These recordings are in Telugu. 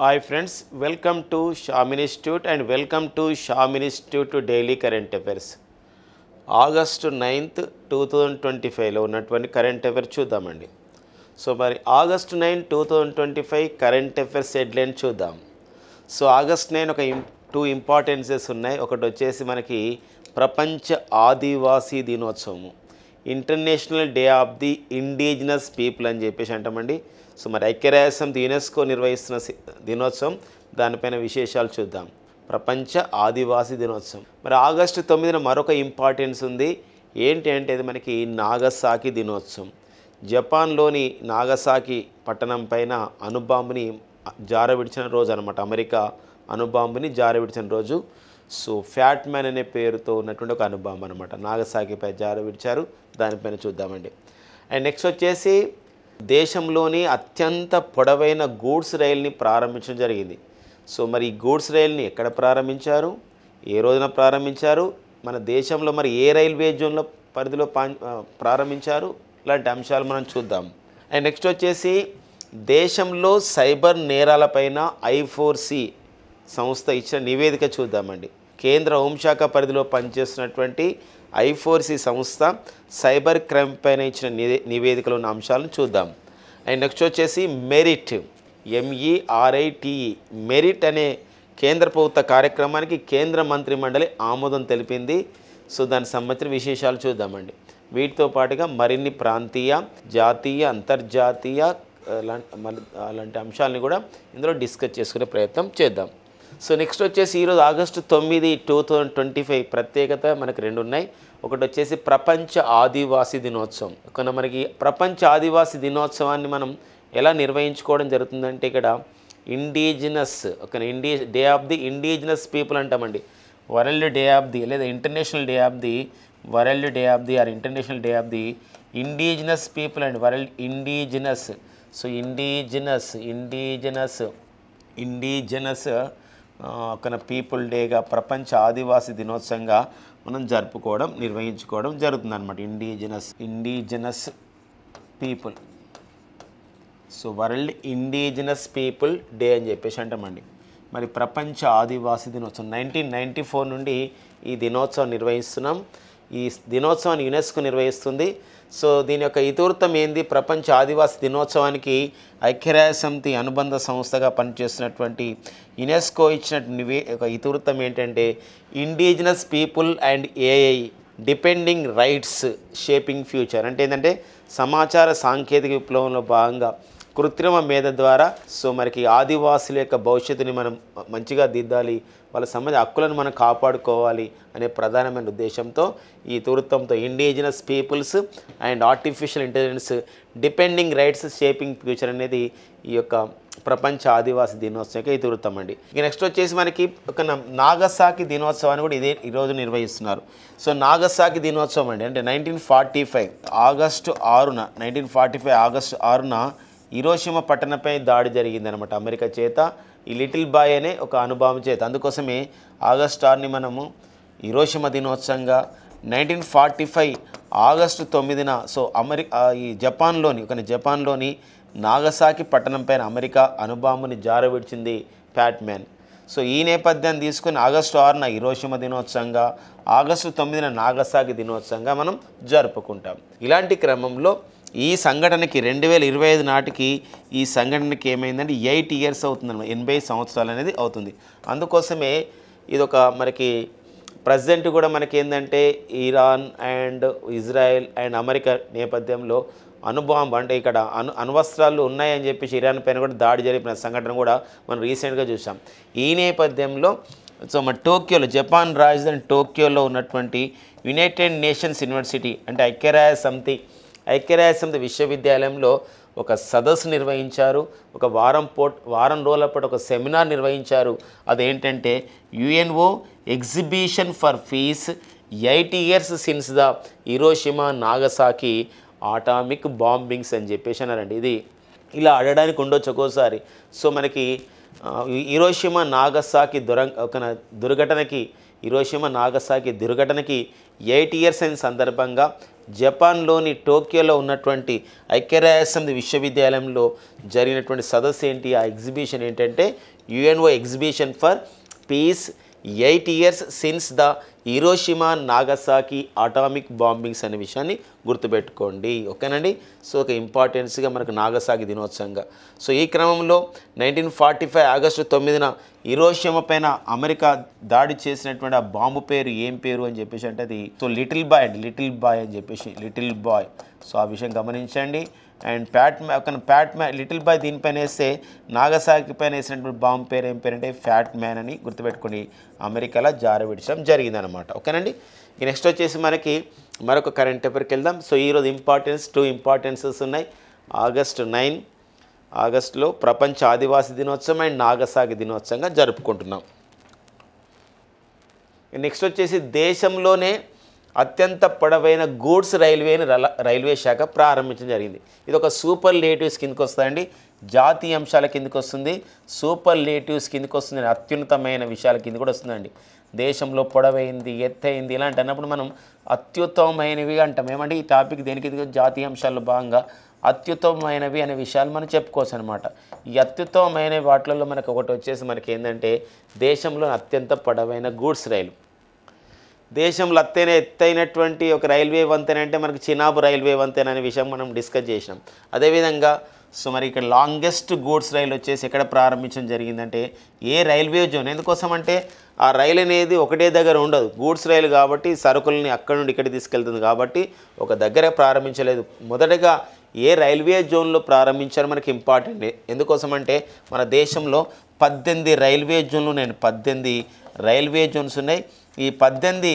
Hi friends, welcome to Sham Institute and welcome to Sham Institute Daily Current Affairs. August 9th 2025లో ఉన్నటువంటి కరెంట్ అఫైర్స్ చూద్దామండి. సో మరి ఆగస్టు 9 2025 కరెంట్ అఫైర్స్ హెడ్లైన్ చూద్దాం. సో ఆగస్ట్ 9 ఒక టూ ఇంపార్టెన్సెస్ ఉన్నాయి. ఒకటి వచ్చేసి మనకి ప్రపంచ ఆదివాసీ దినోత్సవము, international day of the indigenous people అని చెప్పేసి అంటామండి. సో మరి ఐక్యరాజ్యసమితి యునెస్కో నిర్వహిస్తున్న దినోత్సవం, దానిపైన విశేషాలు చూద్దాం. ప్రపంచ ఆదివాసీ దినోత్సవం. మరి ఆగస్టు 9న మరొక ఇంపార్టెన్స్ ఉంది. ఏంటి అంటే ఇది మనకి నాగసాకి దినోత్సవం. జపాన్లోని నాగసాకి పట్టణం పైన అణుబాంబుని జారవిడిచిన రోజు అనమాట. అమెరికా అణుబాంబుని జారవిడిచిన రోజు. సో ఫ్యాట్ మ్యాన్ అనే పేరుతో ఉన్నటువంటి ఒక అణుబాంబు అనమాట నాగసాకిపై జారవిడిచారు. దానిపైన చూద్దామండి. అండ్ నెక్స్ట్ వచ్చేసి దేశంలోని అత్యంత పొడవైన గూడ్స్ రైల్ని ప్రారంభించడం జరిగింది. సో మరి ఈ గూడ్స్ రైల్ని ఎక్కడ ప్రారంభించారు, ఏ రోజున ప్రారంభించారు, మన దేశంలో మరి ఏ రైల్వే జోన్లో పరిధిలో ప్రారంభించారు, ఇలాంటి అంశాలు మనం చూద్దాం. అండ్ నెక్స్ట్ వచ్చేసి దేశంలో సైబర్ నేరాలపైన I4C సంస్థ ఇచ్చిన నివేదిక చూద్దామండి. కేంద్ర హోంశాఖ పరిధిలో పనిచేస్తున్నటువంటి I4C సంస్థ సైబర్ క్రైమ్ పైన ఇచ్చిన నివేదికలో ఉన్న అంశాలను చూద్దాం. అండ్ నెక్స్ట్ వచ్చేసి మెరిట్, MERITE మెరిట్ అనే కేంద్ర ప్రభుత్వ కార్యక్రమానికి కేంద్ర మంత్రి మండలి ఆమోదం తెలిపింది. సో దానికి సంబంధించిన విశేషాలు చూద్దామండి. వీటితో పాటుగా మరిన్ని ప్రాంతీయ, జాతీయ, అంతర్జాతీయ అలాంటి అంశాలని కూడా ఇందులో డిస్కస్ చేసుకునే ప్రయత్నం చేద్దాం. సో నెక్స్ట్ వచ్చేసి ఈరోజు ఆగస్టు 9 2025 ప్రత్యేకత మనకు రెండు ఉన్నాయి. ఒకటి వచ్చేసి ప్రపంచ ఆదివాసీ దినోత్సవం. ఇక్కడ మనకి ప్రపంచ ఆదివాసీ దినోత్సవాన్ని మనం ఎలా నిర్వహించుకోవడం జరుగుతుందంటే ఇక్కడ indigenous day of the indigenous people అంటామండి. వరల్డ్ డే ఆఫ్ ది లేదా international day of the world day of the or international day of the indigenous people and world indigenous. So indigenous ఒక పీపుల్ డేగా ప్రపంచ ఆదివాసీ దినోత్సవంగా మనం నిర్వహించుకోవడం జరుగుతుంది అనమాట. Indigenous people. So world indigenous people day అని చెప్పేసి అంటామండి. మరి ప్రపంచ ఆదివాసీ దినోత్సవం 1994 నుండి ఈ దినోత్సవం నిర్వహిస్తున్నాం. ఈ దినోత్సవాన్ని యునెస్కో నిర్వహిస్తుంది. సో దీని యొక్క ఇతివృత్తం ఏంది? ప్రపంచ ఆదివాసీ దినోత్సవానికి ఐక్యరాజ్యసమితి అనుబంధ సంస్థగా పనిచేస్తున్నటువంటి యునెస్కో ఇచ్చిన ఒక ఇతివృత్తం ఏంటంటే indigenous people and AI depending rights shaping future. అంటే ఏంటంటే సమాచార సాంకేతిక విప్లవంలో భాగంగా కృత్రిమ మేధ ద్వారా సో మనకి ఆదివాసుల యొక్క భవిష్యత్తుని మనం మంచిగా దిద్దాలి, వాళ్ళ సంబంధించిన హక్కులను మనం కాపాడుకోవాలి అనే ప్రధానమైన ఉద్దేశంతో ఈ ఇతివృత్తంతో indigenous peoples and artificial intelligence depending rights shaping future అనేది ఈ యొక్క ప్రపంచ ఆదివాసీ దినోత్సవం యొక్క ఇతివృత్తం అండి. ఇక నెక్స్ట్ వచ్చేసి మనకి ఒక నాగసాకి దినోత్సవాన్ని కూడా ఈరోజు నిర్వహిస్తున్నారు. సో నాగసాకి దినోత్సవం అండి అంటే 1945 ఆగస్టు 6న హిరోషిమా పట్టణంపై దాడి జరిగిందనమాట అమెరికా చేత. ఈ లిటిల్ బాయ్ అనే ఒక అణుబాంబు చేత. అందుకోసమే ఆగస్టు 6ని మనము హిరోషిమా దినోత్సవంగా, 1945 ఆగస్టు 9న సో ఈ జపాన్లోని నాగసాకి పట్టణం పైన అమెరికా అణుబాంబుని జారవిడిచింది ఫ్యాట్ మ్యాన్. సో ఈ నేపథ్యాన్ని తీసుకొని ఆగస్టు 6న హిరోషిమా దినోత్సవంగా, ఆగస్టు 9న నాగసాకి దినోత్సవంగా మనం జరుపుకుంటాం. ఇలాంటి క్రమంలో ఈ సంఘటనకి 2025 నాటికి ఈ సంఘటనకి ఏమైందంటే 8 years అవుతుందన్నమాట. 80 సంవత్సరాలు అనేది అవుతుంది. అందుకోసమే ఇదొక మనకి ప్రజెంట్ కూడా మనకి ఏంటంటే Iran and Israel and America నేపథ్యంలో అణుబాంబు అంటే ఇక్కడ అణ్వస్త్రాలు ఉన్నాయని చెప్పేసి ఇరాన్ పైన కూడా దాడి జరిపిన సంఘటన కూడా మనం రీసెంట్గా చూసాం. ఈ నేపథ్యంలో సో మన టోక్యోలో, జపాన్ రాజధాని టోక్యోలో ఉన్నటువంటి యునైటెడ్ నేషన్స్ యూనివర్సిటీ అంటే ఐక్యరాజ్యసమితి విశ్వవిద్యాలయంలో ఒక సదస్సు నిర్వహించారు. ఒక వారం రోజుల పాటు ఒక సెమినార్ నిర్వహించారు. అదేంటంటే UNO exhibition for piece 80 years since the Hiroshima Nagasaki atomic bombings అని చెప్పేసి అన్నారండి. ఇది ఇలా అడగడానికి ఉండొచ్చు ఒక్కోసారి. సో మనకి హిరోషిమా నాగసాకి దుర్ఘటనకి హిరోషిమా నాగసాకి దుర్ఘటనకి 8 ఇయర్స్ అయిన సందర్భంగా జపాన్లోని టోక్యోలో ఉన్నటువంటి ఐక్యరాజ్యసమితి విశ్వవిద్యాలయంలో జరిగినటువంటి సదస్సు ఏంటి, ఆ ఎగ్జిబిషన్ ఏంటంటే UNO exhibition for piece 8 years since the Hiroshima Nagasaki atomic bombings అనే విషయాన్ని గుర్తుపెట్టుకోండి. ఓకేనండి. సో ఒక ఇంపార్టెన్స్గా మనకు నాగసాకి దినోత్సవంగా. సో ఈ క్రమంలో 1945 ఆగస్టు 9న హిరోషిమా పైన అమెరికా దాడి చేసినటువంటి ఆ బాంబు పేరు ఏం పేరు అని చెప్పేసి అంటే అది సో లిటిల్ బాయ్ అండి, లిటిల్ బాయ్ అని చెప్పేసి లిటిల్ బాయ్. సో ఆ విషయం గమనించండి. And Pat man little boy దీనిపైన వేస్తే నాగసాకి పైన వేసినటువంటి బాంబు పేరు ఏం పేరు అంటే ఫ్యాట్ మ్యాన్ అని గుర్తుపెట్టుకుని అమెరికాలో జారవిడచడం జరిగిందనమాట. ఓకేనండి. ఇక నెక్స్ట్ వచ్చేసి మనకి మరొక కరెంట్ అఫైర్కి వెళ్దాం. సో ఈరోజు 2 ఇంపార్టెన్సెస్ ఉన్నాయి. ఆగస్టు 9 ఆగస్టులో ప్రపంచ ఆదివాసీ దినోత్సవం అండ్ నాగసాకి దినోత్సవంగా జరుపుకుంటున్నాం. నెక్స్ట్ వచ్చేసి దేశంలోనే అత్యంత పొడవైన గూడ్స్ రైల్వేని రైల్వే శాఖ ప్రారంభించడం జరిగింది. ఇది ఒక సూపర్లేటివ్స్ కిందకి వస్తుందండి, జాతీయ అంశాల కిందకి వస్తుంది, సూపర్లేటివ్స్ కిందకి వస్తుంది, అత్యున్నతమైన విషయాల కింద కూడా వస్తుందండి. దేశంలో పొడవైంది, ఎత్తైంది ఇలాంటి అన్నప్పుడు మనం అత్యుత్తమమైనవి అంటాం. ఏమంటే ఈ టాపిక్ దేనికి జాతీయ అంశాల్లో భాగంగా అత్యుత్తమమైనవి అనే విషయాలు మనం చెప్పుకోవచ్చు అనమాట. ఈ అత్యుత్తమమైన వాటిల్లో మనకు ఒకటి వచ్చేసి మనకి ఏంటంటే దేశంలో అత్యంత పొడవైన గూడ్స్ రైలు. దేశంలో ఎత్తైనటువంటి ఒక రైల్వే వంతెన అంటే మనకు చినాబ్ రైల్వే వంతెన అనే విషయం మనం డిస్కస్ చేసినాం. అదేవిధంగా సో మరి ఇక్కడ లాంగెస్ట్ గూడ్స్ రైలు వచ్చేసి ఎక్కడ ప్రారంభించడం జరిగిందంటే ఏ రైల్వే జోన్. ఎందుకోసం అంటే ఆ రైలు అనేది ఒకటే దగ్గర ఉండదు, గూడ్స్ రైలు కాబట్టి సరుకుల్ని అక్కడి నుండి ఇక్కడికి తీసుకెళ్తుంది కాబట్టి ఒక దగ్గర ప్రారంభించలేదు. మొదటగా ఏ రైల్వే జోన్లో ప్రారంభించారు మనకి ఇంపార్టెంట్. ఎందుకోసం అంటే మన దేశంలో 18 రైల్వే జోన్లు ఉన్నాయి, 18 రైల్వే జోన్స్ ఉన్నాయి. ఈ 18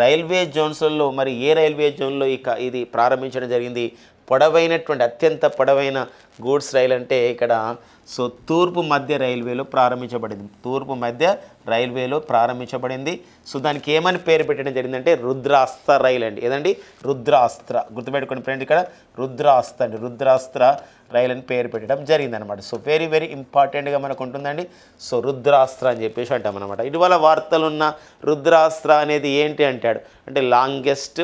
రైల్వే జోన్స్లలో మరి ఏ రైల్వే జోన్లో ఇది ప్రారంభించడం జరిగింది, పొడవైనటువంటి అత్యంత పొడవైన గూడ్స్ రైలు అంటే ఇక్కడ సో తూర్పు మధ్య రైల్వేలో ప్రారంభించబడింది. తూర్పు మధ్య రైల్వేలో ప్రారంభించబడింది. సో దానికి ఏమని పేరు పెట్టడం జరిగిందంటే రుద్రాస్త్ర రైలు అండి. ఏదండి రుద్రాస్త్ర, గుర్తుపెట్టుకోండి ఫ్రెండ్, ఇక్కడ రుద్రాస్త్ర అండి, రుద్రాస్త్ర రైలు అని పేరు పెట్టడం జరిగిందనమాట. సో వెరీ వెరీ ఇంపార్టెంట్గా మనకు ఉంటుందండి. సో రుద్రాస్త్ర అని చెప్పేసి అంటాం అనమాట. ఇటీవల వార్తలున్న రుద్రాస్త్ర అనేది ఏంటి అంటాడు అంటే longest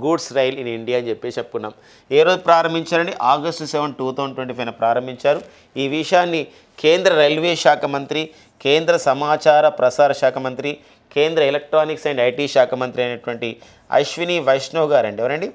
goods rail in India అని చెప్పేసి చెప్పుకున్నాం. ఏ రోజు ప్రారంభించారండి, ఆగస్టు 7, 2025 ప్రారంభించారు. ఈ విషయాన్ని కేంద్ర రైల్వే శాఖ మంత్రి, కేంద్ర సమాచార ప్రసార శాఖ మంత్రి, కేంద్ర ఎలక్ట్రానిక్స్ అండ్ ఐటీ శాఖ మంత్రి అయినటువంటి అశ్విని వైష్ణవ్ గారు అండి. ఎవరండి,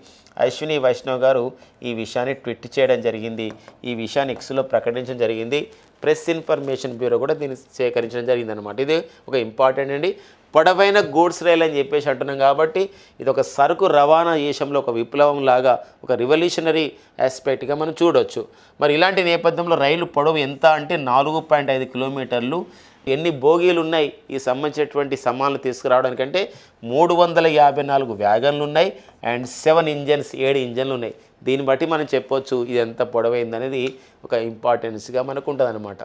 అశ్విని వైష్ణవ్ గారు ఈ విషయాన్ని ట్వీట్ చేయడం జరిగింది. ఈ విషయాన్ని ఎక్స్లో ప్రకటించడం జరిగింది. ప్రెస్ ఇన్ఫర్మేషన్ బ్యూరో కూడా దీన్ని సేకరించడం జరిగిందనమాట. ఇది ఒక ఇంపార్టెంట్ అండి. పొడవైన గూడ్స్ రైల్ అని చెప్పేసి అంటున్నాం కాబట్టి ఇది ఒక సరుకు రవాణా దేశంలో ఒక విప్లవం లాగా, ఒక రివల్యూషనరీ ఆస్పెక్ట్గా మనం చూడవచ్చు. మరి ఇలాంటి నేపథ్యంలో రైలు పొడవు ఎంత అంటే 4.5 కిలోమీటర్లు. ఎన్ని బోగీలు ఉన్నాయి ఈ సంబంధించినటువంటి సమాన్లు తీసుకురావడానికంటే 354 వ్యాగన్లు ఉన్నాయి అండ్ 7 ఇంజన్లు ఉన్నాయి. దీన్ని బట్టి మనం చెప్పొచ్చు ఇది ఎంత పొడవైంది అనేది ఒక ఇంపార్టెన్స్గా మనకు ఉంటుంది అనమాట.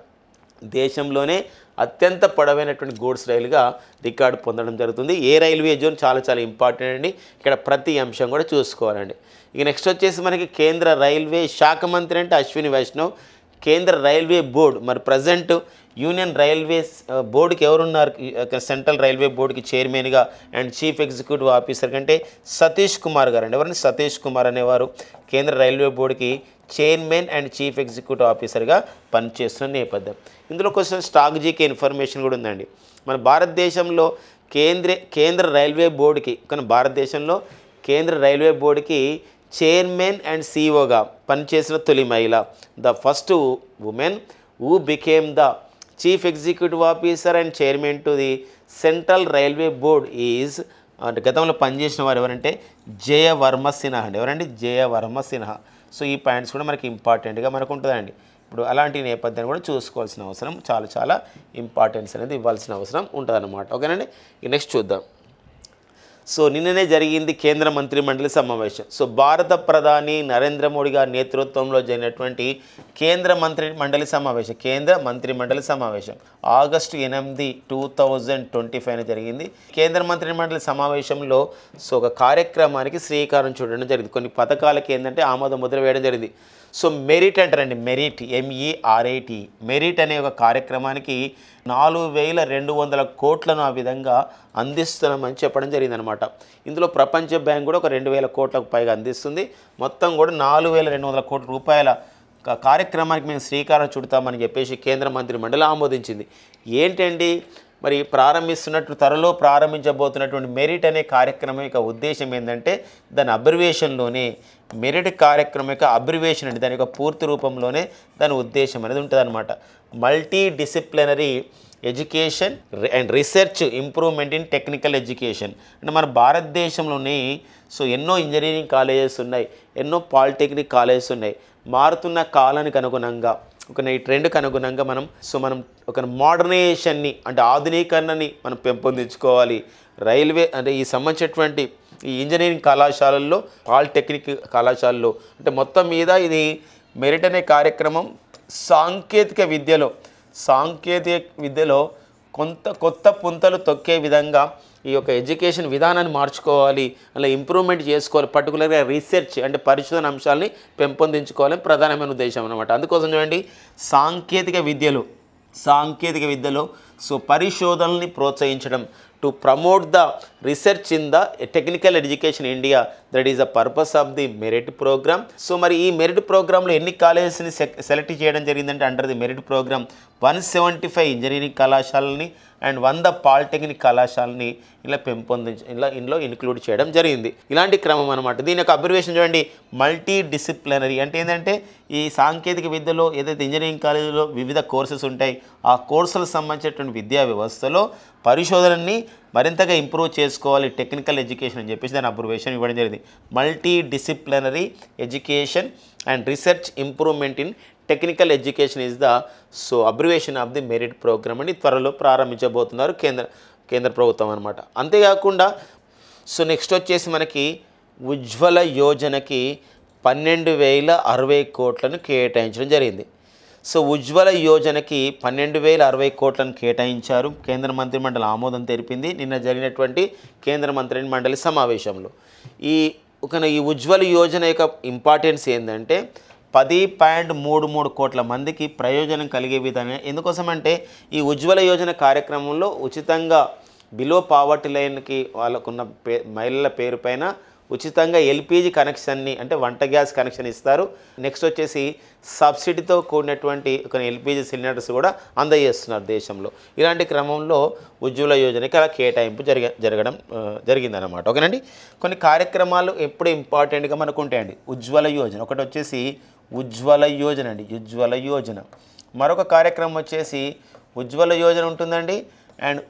దేశంలోనే అత్యంత పొడవైనటువంటి గూడ్స్ రైలుగా రికార్డు పొందడం జరుగుతుంది. ఏ రైల్వే జోన్ చాలా చాలా ఇంపార్టెంట్ అండి, ఇక్కడ ప్రతి అంశం కూడా చూసుకోవాలండి. ఇక నెక్స్ట్ వచ్చేసి మనకి కేంద్ర రైల్వే శాఖ మంత్రి అంటే అశ్విని వైష్ణవ్. కేంద్ర రైల్వే బోర్డు మరి ప్రజెంట్ యూనియన్ రైల్వేస్ బోర్డుకి ఎవరున్నారు, సెంట్రల్ రైల్వే బోర్డుకి చైర్మన్గా అండ్ చీఫ్ ఎగ్జిక్యూటివ్ ఆఫీసర్ కంటే సతీష్ కుమార్ గారు అండి. ఎవరండి, సతీష్ కుమార్ అనేవారు కేంద్ర రైల్వే బోర్డుకి చైర్మన్ అండ్ చీఫ్ ఎగ్జిక్యూటివ్ ఆఫీసర్గా పనిచేస్తున్న నేపథ్యం. ఇందులో కొంచెం స్ట్రాటజిక్ ఇన్ఫర్మేషన్ కూడా ఉందండి. మన భారతదేశంలో కేంద్ర రైల్వే బోర్డుకి భారతదేశంలో కేంద్ర రైల్వే బోర్డుకి చైర్మన్ అండ్ సిఇఓగా పనిచేసిన తొలి మహిళ, the first women who became the chief executive officer and chairman to the central railway board is అంటే గతంలో పనిచేసిన వారు ఎవరంటే జయవర్మ సిన్హా అండి. ఎవరండి, జయవర్మ సిన్హా. సో ఈ పాయింట్స్ కూడా మనకి ఇంపార్టెంట్గా మనకు ఉంటుందండి. ఇప్పుడు అలాంటి నేపథ్యాన్ని కూడా చూసుకోవాల్సిన అవసరం, చాలా చాలా ఇంపార్టెన్స్ అనేది ఇవ్వాల్సిన అవసరం ఉంటుందన్నమాట. ఓకేనండి. నెక్స్ట్ చూద్దాం. సో నిన్ననే జరిగింది కేంద్ర మంత్రిమండలి సమావేశం. సో భారత ప్రధాని నరేంద్ర మోడీ గారి నేతృత్వంలో జరిగినటువంటి కేంద్ర మంత్రిమండలి సమావేశం ఆగస్టు 8, 2025 జరిగింది. కేంద్ర మంత్రిమండలి సమావేశంలో సో ఒక కార్యక్రమానికి శ్రీకారం చుట్టడం జరిగింది. కొన్ని పథకాలకి ఏంటంటే ఆమోద ముద్ర వేయడం జరిగింది. సో మెరిట్ అంటారండి, మెరిట్ MERIT. మెరిట్ అనే ఒక కార్యక్రమానికి 4200 కోట్లను ఆ విధంగా అందిస్తున్నామని చెప్పడం జరిగిందనమాట. ఇందులో ప్రపంచ బ్యాంక్ కూడా ఒక 2000 కోట్లకు పైగా అందిస్తుంది. మొత్తం కూడా 4200 కోట్ల రూపాయల కార్యక్రమానికి మేము శ్రీకారం చుడతామని చెప్పేసి కేంద్ర మంత్రి మండలి ఆమోదించింది. ఏంటండి మరి ప్రారంభిస్తున్నట్టు త్వరలో ప్రారంభించబోతున్నటువంటి మెరిట్ అనే కార్యక్రమం యొక్క ఉద్దేశం ఏంటంటే దాని అబ్రివేషన్లోనే మెరిట్ కార్యక్రమం యొక్క అబ్రివేషన్ అండి, దాని యొక్క పూర్తి రూపంలోనే దాని ఉద్దేశం అనేది ఉంటుంది అనమాట. Multi disciplinary education and research improvement in technical education. అంటే మన భారతదేశంలోని ఎన్నో ఇంజనీరింగ్ కాలేజెస్ ఉన్నాయి, ఎన్నో పాలిటెక్నిక్ కాలేజెస్ ఉన్నాయి. మారుతున్న కాలానికి అనుగుణంగా ఈ ట్రెండ్కి అనుగుణంగా మనం ఒక మోడర్నైజేషన్ని అంటే ఆధునీకరణని మనం పెంపొందించుకోవాలి. రైల్వే అంటే ఈ సంబంధించినటువంటి ఈ ఇంజనీరింగ్ కళాశాలల్లో, పాలిటెక్నిక్ కళాశాలలో అంటే మొత్తం మీద ఇది మెరిట్ అనే కార్యక్రమం సాంకేతిక విద్యలో కొత్త పుంతలు తొక్కే విధంగా ఈ యొక్క ఎడ్యుకేషన్ విధానాన్ని మార్చుకోవాలి, అలా ఇంప్రూవ్మెంట్ చేసుకోవాలి. పర్టికులర్గా రీసెర్చ్ అంటే పరిశోధన అంశాలని పెంపొందించుకోవాలని ప్రధానమైన ఉద్దేశం అన్నమాట. అందుకోసం చూడండి సాంకేతిక విద్యలో పరిశోధనల్ని ప్రోత్సహించడం, to promote the research in the technical education India, that is the purpose of the merit programme. మరి ఈ మెరిట్ ప్రోగ్రాంలో ఎన్ని కాలేజెస్ని సెలెక్ట్ చేయడం జరిగిందంటే under the merit programme 175 engineering కళాశాలని అండ్ 100 పాలిటెక్నిక్ కళాశాలని ఇందులో ఇన్క్లూడ్ చేయడం జరిగింది. ఇలాంటి క్రమం అనమాట. దీని యొక్క అబ్రివేషన్ చూడండి, మల్టీ డిసిప్లినరీ అంటే ఏంటంటే ఈ సాంకేతిక విద్యలో ఏదైతే ఇంజనీరింగ్ కాలేజీలో వివిధ కోర్సెస్ ఉంటాయి, ఆ కోర్సులకు సంబంధించినటువంటి విద్యా వ్యవస్థలో పరిశోధనని మరింతగా ఇంప్రూవ్ చేసుకోవాలి టెక్నికల్ ఎడ్యుకేషన్ అని చెప్పేసి దాని అబ్రివేషన్ ఇవ్వడం జరిగింది. Multi disciplinary education and research improvement in technical education is the abbreviation of the merit program అని త్వరలో ప్రారంభించబోతున్నారు కేంద్ర ప్రభుత్వం అనమాట. అంతేకాకుండా నెక్స్ట్ వచ్చేసి మనకి ఉజ్వల యోజనకి 12,060 కోట్లను కేటాయించడం జరిగింది. ఉజ్వల యోజనకి 12,060 కోట్లను కేటాయించారు. కేంద్ర మంత్రి మండలి ఆమోదం తెలిపింది నిన్న జరిగినటువంటి కేంద్ర మంత్రి మండలి సమావేశంలో. ఈ ఉజ్వల యోజన యొక్క ఇంపార్టెన్స్ ఏంటంటే 10.33 కోట్ల మందికి ప్రయోజనం కలిగే విధంగా. ఎందుకోసం అంటే ఈ ఉజ్వల యోజన కార్యక్రమంలో ఉచితంగా బిలో పావర్టీ లైన్కి వాళ్ళకున్న మహిళల పేరు పైన ఉచితంగా LPG కనెక్షన్ని అంటే వంట గ్యాస్ కనెక్షన్ ఇస్తారు. నెక్స్ట్ వచ్చేసి సబ్సిడీతో కూడినటువంటి LPG సిలిండర్స్ కూడా అందజేస్తున్నారు దేశంలో. ఇలాంటి క్రమంలో ఉజ్వల యోజనకి అలా కేటాయింపు జరగడం జరిగిందనమాట. ఓకేనండి. కొన్ని కార్యక్రమాలు ఎప్పుడు ఇంపార్టెంట్గా మనకు ఉంటాయండి. ఉజ్వల యోజన ఒకటి వచ్చేసి ఉజ్వల యోజన అండి, ఉజ్వల యోజన. మరొక కార్యక్రమం వచ్చేసి ఉజ్వల యోజన ఉంటుందండి అండ్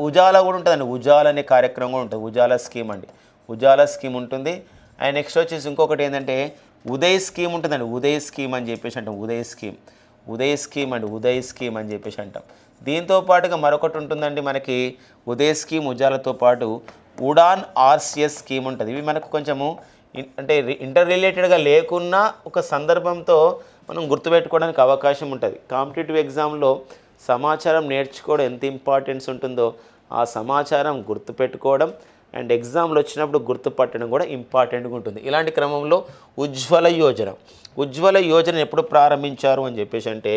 ఉజాలా కూడా ఉంటుందండి. ఉజాల అనే కార్యక్రమం కూడా ఉంటుంది, ఉజాలా స్కీమ్ అండి, ఉజాలా స్కీమ్ ఉంటుంది. అండ్ నెక్స్ట్ వచ్చేసి ఇంకొకటి ఏంటంటే ఉదయ్ స్కీమ్ ఉంటుందండి, ఉదయ్ స్కీమ్ అని చెప్పేసి అంటాం, ఉదయ్ స్కీమ్ అని చెప్పేసి అంటాం. దీంతో పాటుగా మరొకటి ఉంటుందండి మనకి ఉదయ్ స్కీమ్ ఉజాలతో పాటు ఉడాన్ RCS స్కీమ్ ఉంటుంది. ఇవి మనకు కొంచెము అంటే ఇంటర్ రిలేటెడ్గా లేకున్నా ఒక సందర్భంతో మనం గుర్తుపెట్టుకోవడానికి అవకాశం ఉంటుంది. కాంపిటేటివ్ ఎగ్జామ్లో సమాచారం నేర్చుకోవడం ఎంత ఇంపార్టెన్స్ ఉంటుందో ఆ సమాచారం గుర్తుపెట్టుకోవడం అండ్ ఎగ్జామ్లు వచ్చినప్పుడు గుర్తుపట్టడం కూడా ఇంపార్టెంట్గా ఉంటుంది. ఇలాంటి క్రమంలో ఉజ్వల యోజన ఎప్పుడు ప్రారంభించారు అని చెప్పేసి అంటే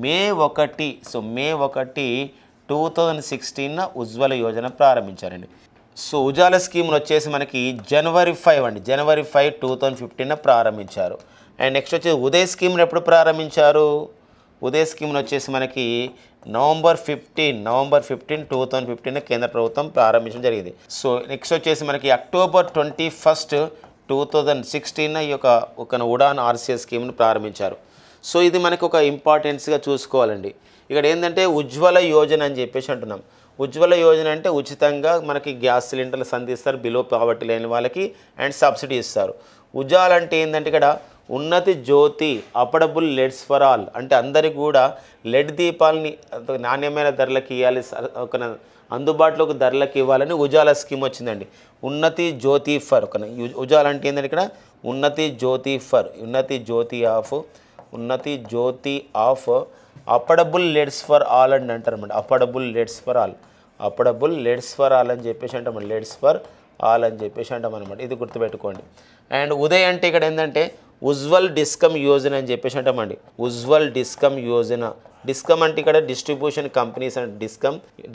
మే 1 2016 ఉజ్వల యోజన ప్రారంభించారండి. ఉజాల స్కీమ్ను వచ్చేసి మనకి జనవరి 5 2015 ప్రారంభించారు. అండ్ నెక్స్ట్ వచ్చేసి ఉదయ్ స్కీమ్ను ఎప్పుడు ప్రారంభించారు? ఉదయ్ స్కీమ్ను వచ్చేసి మనకి నవంబర్ 15 2015 కేంద్ర ప్రభుత్వం ప్రారంభించడం జరిగింది. నెక్స్ట్ వచ్చేసి మనకి అక్టోబర్ 21 2016 ఈ ఒక ఉడాన్ RCS స్కీమ్ను ప్రారంభించారు. ఇది మనకు ఒక ఇంపార్టెన్స్గా చూసుకోవాలండి. ఇక్కడ ఏంటంటే ఉజ్వల యోజన అని చెప్పేసి అంటున్నాం. ఉజ్వల యోజన అంటే ఉచితంగా మనకి గ్యాస్ సిలిండర్లు అందిస్తారు బిలో పావర్టీ లేని వాళ్ళకి అండ్ సబ్సిడీ ఇస్తారు. ఉజాల అంటే ఏంటంటే ఇక్కడ ఉన్నతి జ్యోతి అఫోర్డబుల్ లెడ్స్ ఫర్ ఆల్ అంటే అందరికీ కూడా లెడ్ దీపాలని నాణ్యమైన ధరలకు ఇవ్వాలి, ఒక అందుబాటులోకి ధరలకు ఇవ్వాలని ఉజాల స్కీమ్ వచ్చిందండి. ఉన్నతి జ్యోతి ఫర్ ఉజాల అంటే ఏంటంటే ఇక్కడ Unnati Jyoti of affordable LEDs for all అని అంటారు అన్నమాట. అఫోర్డబుల్ లెడ్స్ ఫర్ ఆల్ అని చెప్పేసి అంటాం, లెడ్స్ ఫర్ ఆల్ అని చెప్పేసి అంటాం అనమాట. ఇది గుర్తుపెట్టుకోండి. అండ్ ఉదయ్ అంటే ఇక్కడ ఏంటంటే ఉజ్వల్ డిస్కమ్ యోజన అని చెప్పేసి అంటామండి. ఉజ్వల్ డిస్కమ్ యోజన. డిస్కమ్ అంటే ఇక్కడ డిస్ట్రిబ్యూషన్ కంపెనీస్ అంటే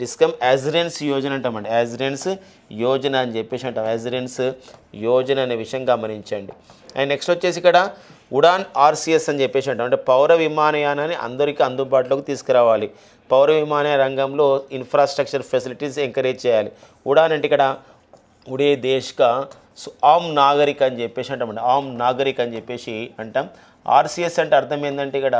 డిస్కమ్ అజ్రెన్స్ యోజన అంటామండి. అజ్రెన్స్ యోజన అని చెప్పేసి అంటాం. అజ్రెన్స్ యోజన అనే విషయం గమనించండి. అండ్ నెక్స్ట్ వచ్చేసి ఇక్కడ ఉడాన్ ఆర్సిఎస్ అని చెప్పేసి అంటాం. అంటే పౌర విమానయానాన్ని అందరికీ అందుబాటులోకి తీసుకురావాలి. పౌర విమానయాన రంగంలో ఇన్ఫ్రాస్ట్రక్చర్ ఫెసిలిటీస్ ఎంకరేజ్ చేయాలి. ఉడాన్ అంటే ఇక్కడ ఉడే దేశ్ కా ఆమ్ నాగరిక్ అని చెప్పేసి అంటామండి. ఆమ్ నాగరిక్ అని చెప్పేసి అంటాం. ఆర్సిఎస్ అంటే అర్థం ఏంటంటే ఇక్కడ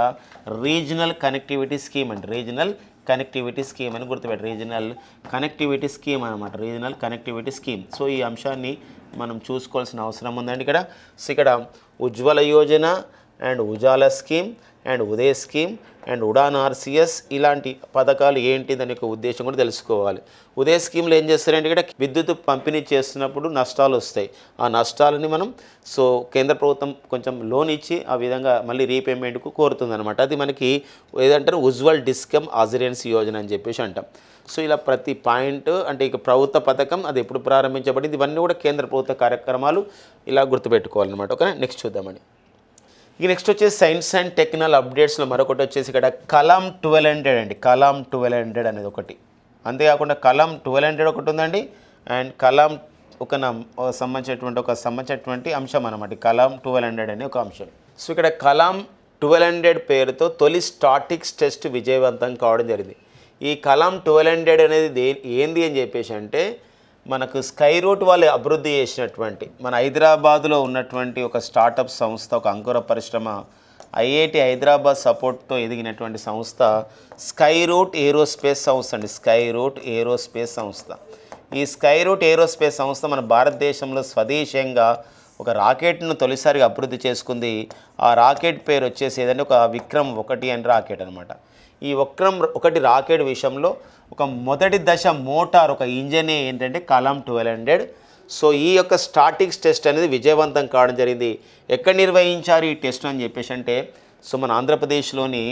రీజనల్ కనెక్టివిటీ స్కీమ్ అండి. రీజనల్ కనెక్టివిటీ స్కీమ్ అని గుర్తుపెట్టి, రీజనల్ కనెక్టివిటీ స్కీమ్ అనమాట. Regional connectivity scheme. సో ఈ అంశాన్ని మనం చూసుకోవాల్సిన అవసరం ఉందండి ఇక్కడ. సో ఇక్కడ Ujjwala Yojana and Ujala scheme and Uday scheme and Udan RCS ఇలాంటి పథకాలు ఏంటి దాని యొక్క ఉద్దేశం కూడా తెలుసుకోవాలి. ఉదయ్ స్కీమ్లో ఏం చేస్తారంటే ఇక్కడ విద్యుత్ పంపిణీ చేస్తున్నప్పుడు నష్టాలు వస్తాయి. ఆ నష్టాలని మనం కేంద్ర ప్రభుత్వం కొంచెం లోన్ ఇచ్చి ఆ విధంగా మళ్ళీ రీపేమెంట్కు కోరుతుంది అనమాట. అది మనకి ఏదంటారు ఉజ్వల్ డిస్కమ్ అజ్రెన్స్ యోజన అని చెప్పేసి అంటాం. సో ఇలా ప్రతి పాయింట్ అంటే ఇక ప్రభుత్వ పథకం అది ఎప్పుడు ప్రారంభించబడింది ఇవన్నీ కూడా కేంద్ర ప్రభుత్వ కార్యక్రమాలు ఇలా గుర్తుపెట్టుకోవాలన్నమాట. ఓకే, నెక్స్ట్ చూద్దామండి. ఈ నెక్స్ట్ వచ్చేసి సైన్స్ అండ్ టెక్నాలజీ అప్డేట్స్లో మరొకటి వచ్చేసి ఇక్కడ కలాం 1200 అండి. కలాం 1200 అనేది ఒకటి. అంతేకాకుండా కలాం 1200 ఒకటి ఉందండి. అండ్ కలాం సంబంధించినటువంటి అంశం అనమాట. కలాం 1200 అనే ఒక అంశం. సో ఇక్కడ కలాం 1200 పేరుతో తొలి స్టాటిక్స్ టెస్ట్ విజయవంతం కావడం జరిగింది. ఈ కలాం 1200 అనేది ఏంది అని చెప్పేసి అంటే మనకు స్కై రూట్ వాళ్ళు అభివృద్ధి చేసినటువంటి మన హైదరాబాదులో ఉన్నటువంటి ఒక స్టార్టప్ సంస్థ, ఒక అంకుర పరిశ్రమ, ఐఐటి హైదరాబాద్ సపోర్ట్తో ఎదిగినటువంటి సంస్థ స్కై రూట్ ఏరోస్పేస్ సంస్థ అండి. స్కై రూట్ ఏరోస్పేస్ సంస్థ. ఈ స్కై రూట్ ఏరోస్పేస్ సంస్థ మన భారతదేశంలో స్వదేశంగా ఒక రాకెట్ను తొలిసారిగా అభివృద్ధి చేసుకుంది. ఆ రాకెట్ పేరు వచ్చేసి ఏదంటే ఒక విక్రమ్ 1 అని రాకెట్ అనమాట. ఈ విక్రమ్ 1 రాకెట్ విషయంలో ఒక మొదటి దశ మోటార్, ఒక ఇంజన్ ఏంటంటే కలాం 1200. సో ఈ యొక్క స్టాటిక్స్ టెస్ట్ అనేది విజయవంతం కావడం జరిగింది. ఎక్కడ నిర్వహించారు ఈ టెస్ట్ అని చెప్పేసి అంటే మన ఆంధ్రప్రదేశ్లోని